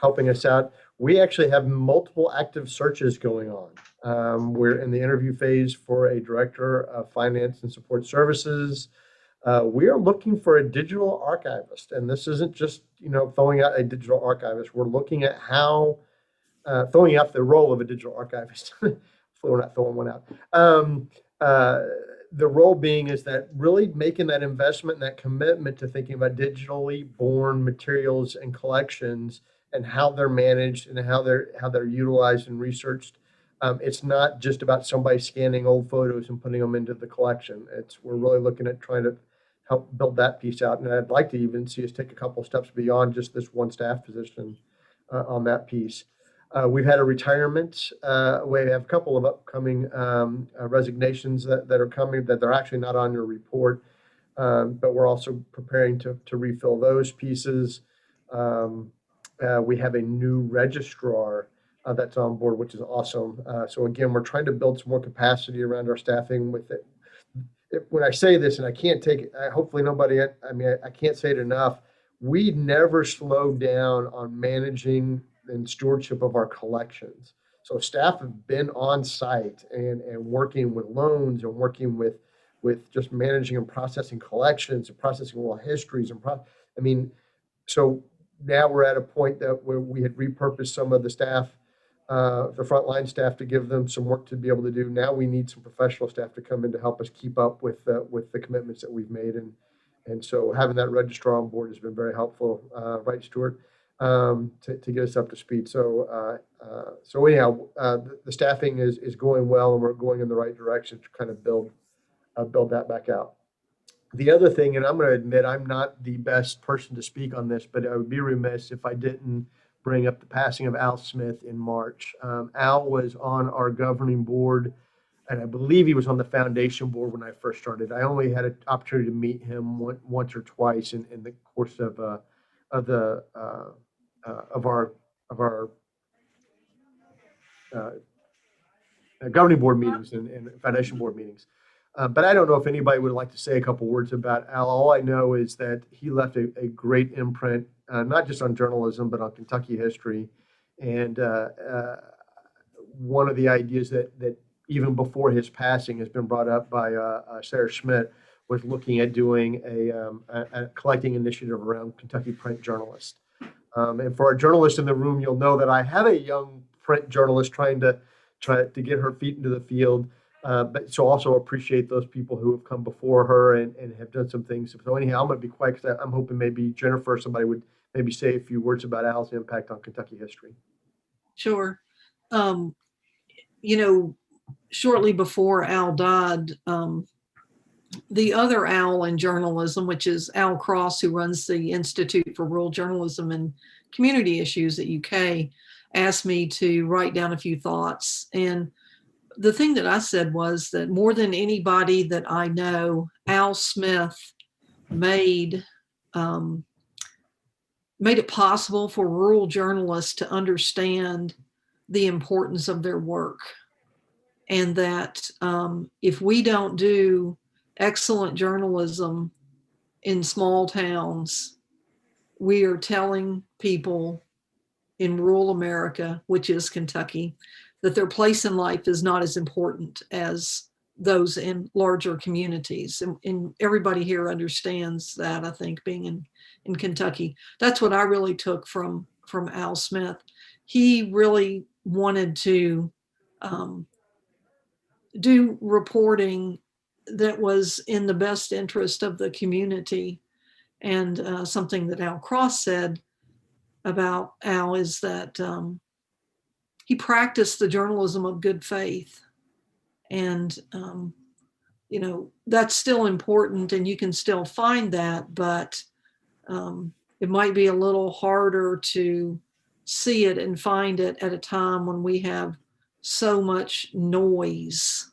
helping us out. We actually have multiple active searches going on. We're in the interview phase for a director of finance and support services. We are looking for a digital archivist, and this isn't just throwing out a digital archivist. We're looking at how throwing out the role of a digital archivist. We're not throwing one out. The role being is that really making that investment and that commitment to thinking about digitally born materials and collections and how they're managed and how they're utilized and researched It's not just about somebody scanning old photos and putting them into the collection. We're really looking at trying to help build that piece out. And I'd like to even see us take a couple of steps beyond just this one staff position on that piece. We've had a retirement. We have a couple of upcoming resignations that are coming that they're actually not on your report, but we're also preparing to refill those pieces. We have a new registrar that's on board, which is awesome. So again, we're trying to build some more capacity around our staffing with it. When I say this, and I can't take it, hopefully nobody, I can't say it enough. We never slow down on managing and stewardship of our collections. So staff have been on site and working with loans and working with just managing and processing collections and processing oral histories so now we're at a point that where we had repurposed some of the staff, the frontline staff, to give them some work to be able to do. Now we need some professional staff to come in to help us keep up with the commitments that we've made. And so having that registrar on board has been very helpful, right, Stuart, to get us up to speed. So anyhow, the staffing is going well, and we're going in the right direction to kind of build that back out. The other thing, and I'm going to admit I'm not the best person to speak on this, but I would be remiss if I didn't bring up the passing of Al Smith in March. Al was on our governing board, and I believe he was on the foundation board when I first started. I only had an opportunity to meet him once or twice in the course of our governing board meetings and foundation board meetings. But I don't know if anybody would like to say a couple words about Al. All I know is that he left a great imprint, not just on journalism, but on Kentucky history. And one of the ideas that even before his passing has been brought up by Sarah Schmidt was looking at doing a collecting initiative around Kentucky print journalists. And for our journalists in the room, you'll know that I have a young print journalist trying to get her feet into the field. But so also appreciate those people who have come before her and have done some things. So anyhow, I'm going to be quiet because I'm hoping maybe Jennifer or somebody would maybe say a few words about Al's impact on Kentucky history. Sure. Shortly before Al died, the other Al in journalism, which is Al Cross, who runs the Institute for Rural Journalism and Community Issues at UK, asked me to write down a few thoughts. And the thing that I said was that more than anybody that I know, Al Smith made it possible for rural journalists to understand the importance of their work. And that if we don't do excellent journalism in small towns, we are telling people in rural America, which is Kentucky, that their place in life is not as important as those in larger communities. And everybody here understands that, I think, being in Kentucky. That's what I really took from Al Smith. He really wanted to do reporting that was in the best interest of the community. And something that Al Cross said about Al is that he practiced the journalism of good faith. And, that's still important, and you can still find that, but it might be a little harder to see it and find it at a time when we have so much noise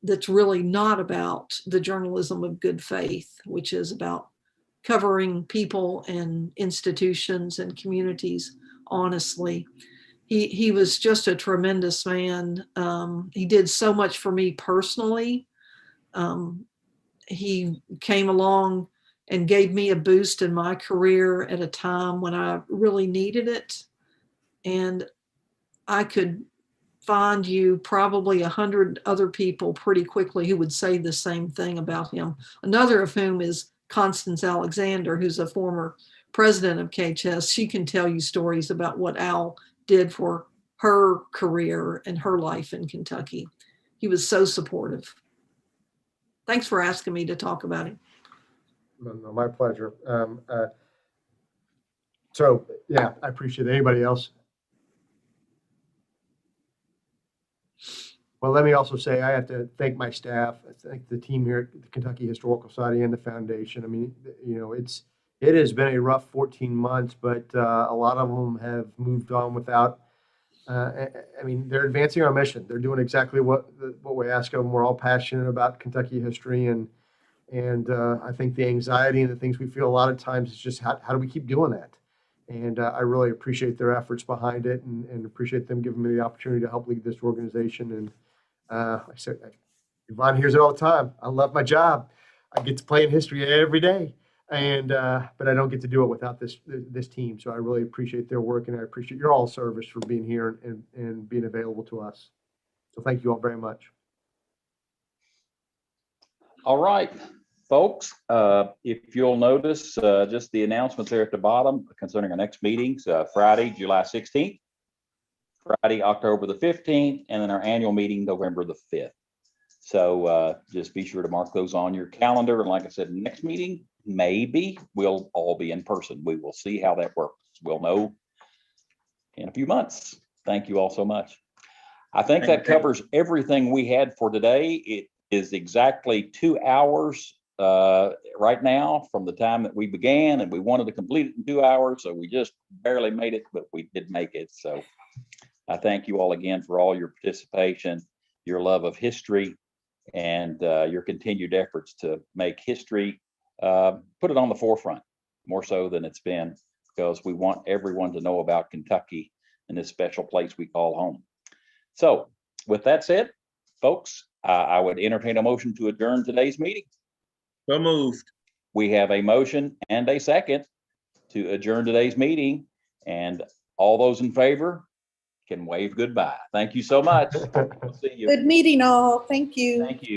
that's really not about the journalism of good faith, which is about covering people and institutions and communities honestly. He was just a tremendous man. He did so much for me personally. He came along and gave me a boost in my career at a time when I really needed it. And I could find you probably 100 other people pretty quickly who would say the same thing about him. Another of whom is Constance Alexander, who's a former president of KHS. She can tell you stories about what Al did for her career and her life in Kentucky. He was so supportive. Thanks for asking me to talk about him. No, my pleasure. So yeah, I appreciate it. Anybody else? Well, let me also say, I have to thank my staff, I thank the team here at the Kentucky Historical Society and the foundation. I mean, you know, it has been a rough 14 months, but a lot of them have moved on without, I mean, they're advancing our mission. They're doing exactly what we ask of them. We're all passionate about Kentucky history, and I think the anxiety and the things we feel a lot of times is just how do we keep doing that? And I really appreciate their efforts behind it, and appreciate them giving me the opportunity to help lead this organization. And I said, Yvonne hears it all the time. I love my job. I get to play in history every day, and but I don't get to do it without this team. So I really appreciate their work, and I appreciate your all service for being here and being available to us. So thank you all very much. All right, folks, if you'll notice, just the announcements there at the bottom concerning our next meetings, Friday, July 16th, Friday, October the 15th, and then our annual meeting, November the 5th. So just be sure to mark those on your calendar. And like I said, next meeting, maybe we'll all be in person. We will see how that works. We'll know in a few months. Thank you all so much. I think that covers everything we had for today. It is exactly 2 hours right now from the time that we began, and we wanted to complete it in 2 hours. So we just barely made it, but we did make it. So I thank you all again for all your participation, your love of history, and your continued efforts to make history, put it on the forefront more so than it's been, because we want everyone to know about Kentucky and this special place we call home. So with that said, folks, I would entertain a motion to adjourn today's meeting. So moved. We have a motion and a second to adjourn today's meeting, and all those in favor can wave goodbye. Thank you so much. We'll see you. Good meeting all. Thank you. Thank you.